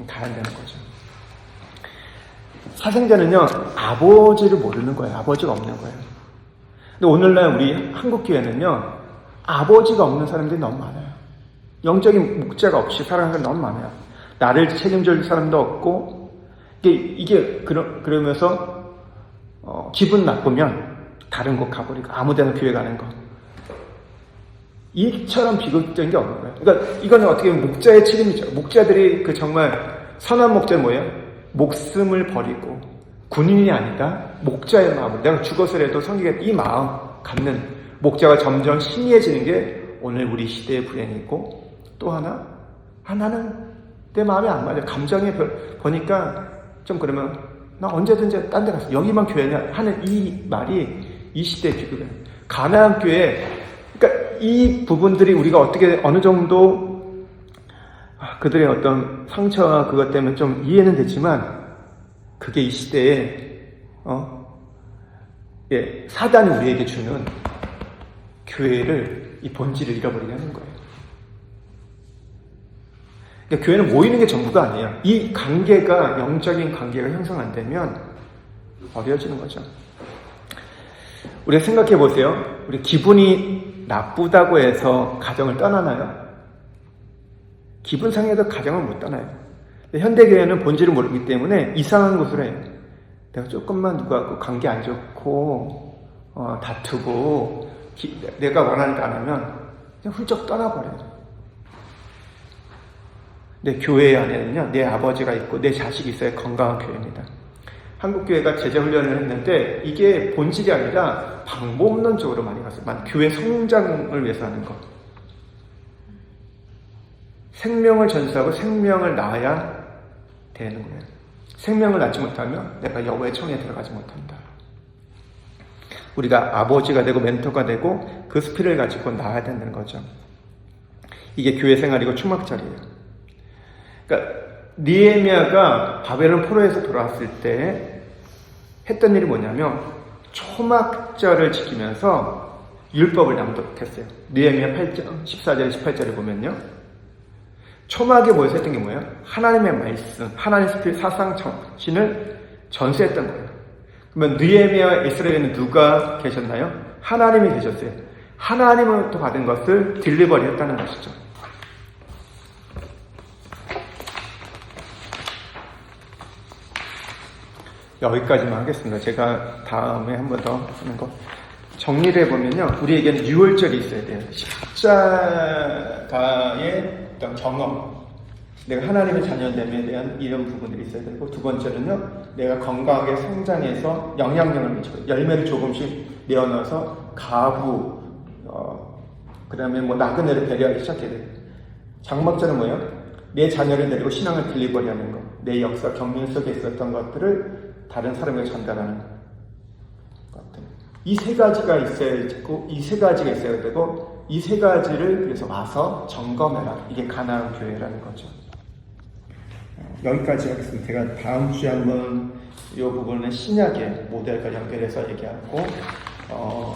가야 되는 거죠. 사생자는요, 아버지를 모르는 거예요. 아버지가 없는 거예요. 근데 오늘날 우리 한국교회는요, 아버지가 없는 사람들이 너무 많아요. 영적인 목자가 없이 살아가는 사람이 너무 많아요. 나를 책임질 사람도 없고, 그러면서, 기분 나쁘면 다른 곳 가버리고, 아무 데나 교회 가는 거. 이처럼 비극적인 게 없는 거예요. 그러니까 이거는 어떻게 보면 목자의 책임이죠. 목자들이 정말 선한 목자는 뭐예요? 목숨을 버리고 군인이 아니다. 목자의 마음을, 내가 죽어서라도 섬기겠다, 이 마음 갖는 목자가 점점 신이해지는 게 오늘 우리 시대의 불행이고, 또 나는 내 마음에 안 맞아. 감정에 보니까 좀 그러면 나 언제든지 딴 데 가서 여기만 교회냐 하는 이 말이 이 시대의 비극이에요. 가나안 교회, 그러니까 이 부분들이 우리가 어떻게 어느 정도 그들의 어떤 상처와 그것 때문에 좀 이해는 됐지만, 그게 이 시대에 사단이 우리에게 주는 교회를, 이 본질을 잃어버리게 하는 거예요. 그러니까 교회는 모이는 게 전부가 아니에요. 이 관계가, 영적인 관계가 형성 안 되면 어려워지는 거죠. 우리가 생각해 보세요. 우리 기분이 나쁘다고 해서 가정을 떠나나요? 기분 상해도 가정을 못 떠나요. 현대교회는 본질을 모르기 때문에 이상한 곳을 해요. 내가 조금만 누구하고 관계 안 좋고 다투고 내가 원하는 거 안 하면 그냥 훌쩍 떠나버려요. 내 교회 안에는요, 내 아버지가 있고 내 자식이 있어야 건강한 교회입니다. 한국교회가 제자훈련을 했는데 이게 본질이 아니라 방법론적으로 많이 갔어요. 교회 성장을 위해서 하는 거. 생명을 전수하고 생명을 낳아야 되는 거예요. 생명을 낳지 못하면 내가 여호와의 청에 들어가지 못한다. 우리가 아버지가 되고 멘토가 되고 그 스피를 가지고 낳아야 되는 거죠. 이게 교회 생활이고 초막절이에요. 그러니까 느헤미야가 바벨론 포로에서 돌아왔을 때 했던 일이 뭐냐면 초막절을 지키면서 율법을 낭독했어요. 느헤미야 8장 14절에 18절에 보면요, 초막에 모여서 했던 게 뭐예요? 하나님의 말씀, 하나님의 스피릿 사상 정신을 전수했던 거예요. 그러면 느헤미야 이스라엘에는 누가 계셨나요? 하나님이 계셨어요. 하나님으로부터 받은 것을 딜리버리 했다는 것이죠. 여기까지만 하겠습니다. 제가 다음에 한 번 더 하는 거 정리를 해보면요, 우리에게는 유월절이 있어야 돼요. 십자가의 어떤 경험, 내가 하나님의 자녀됨에 대한 이런 부분들이 있어야 되고, 두 번째는요, 내가 건강하게 성장해서 영향력을 미치고 열매를 조금씩 내어넣어서 가부, 그 다음에 나그네를 배려하기 시작해야 돼요. 장막절은 뭐예요? 내 자녀를 데리고 신앙을 딜리버리하는 것, 내 역사 경륜 속에 있었던 것들을 다른 사람에게 전달하는 것들. 이 세 가지가 있어야 되고, 이 세 가지가 있어야 되고, 이 세 가지를 그래서 와서 점검해라. 이게 가나안 교회라는 거죠. 여기까지 하겠습니다. 제가 다음 주에 한번 이 부분은 신약의 모델과 연결해서 얘기하고,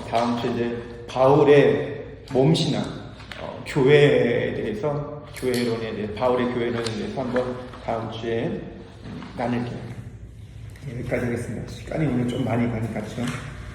다음 주에 이제 바울의 몸신앙, 교회에 대해서, 교회론에 대해서, 바울의 교회론에 대해서 한번 다음 주에 나눌게요. 여기까지 하겠습니다. 시간이 오늘 좀 많이 가니까요.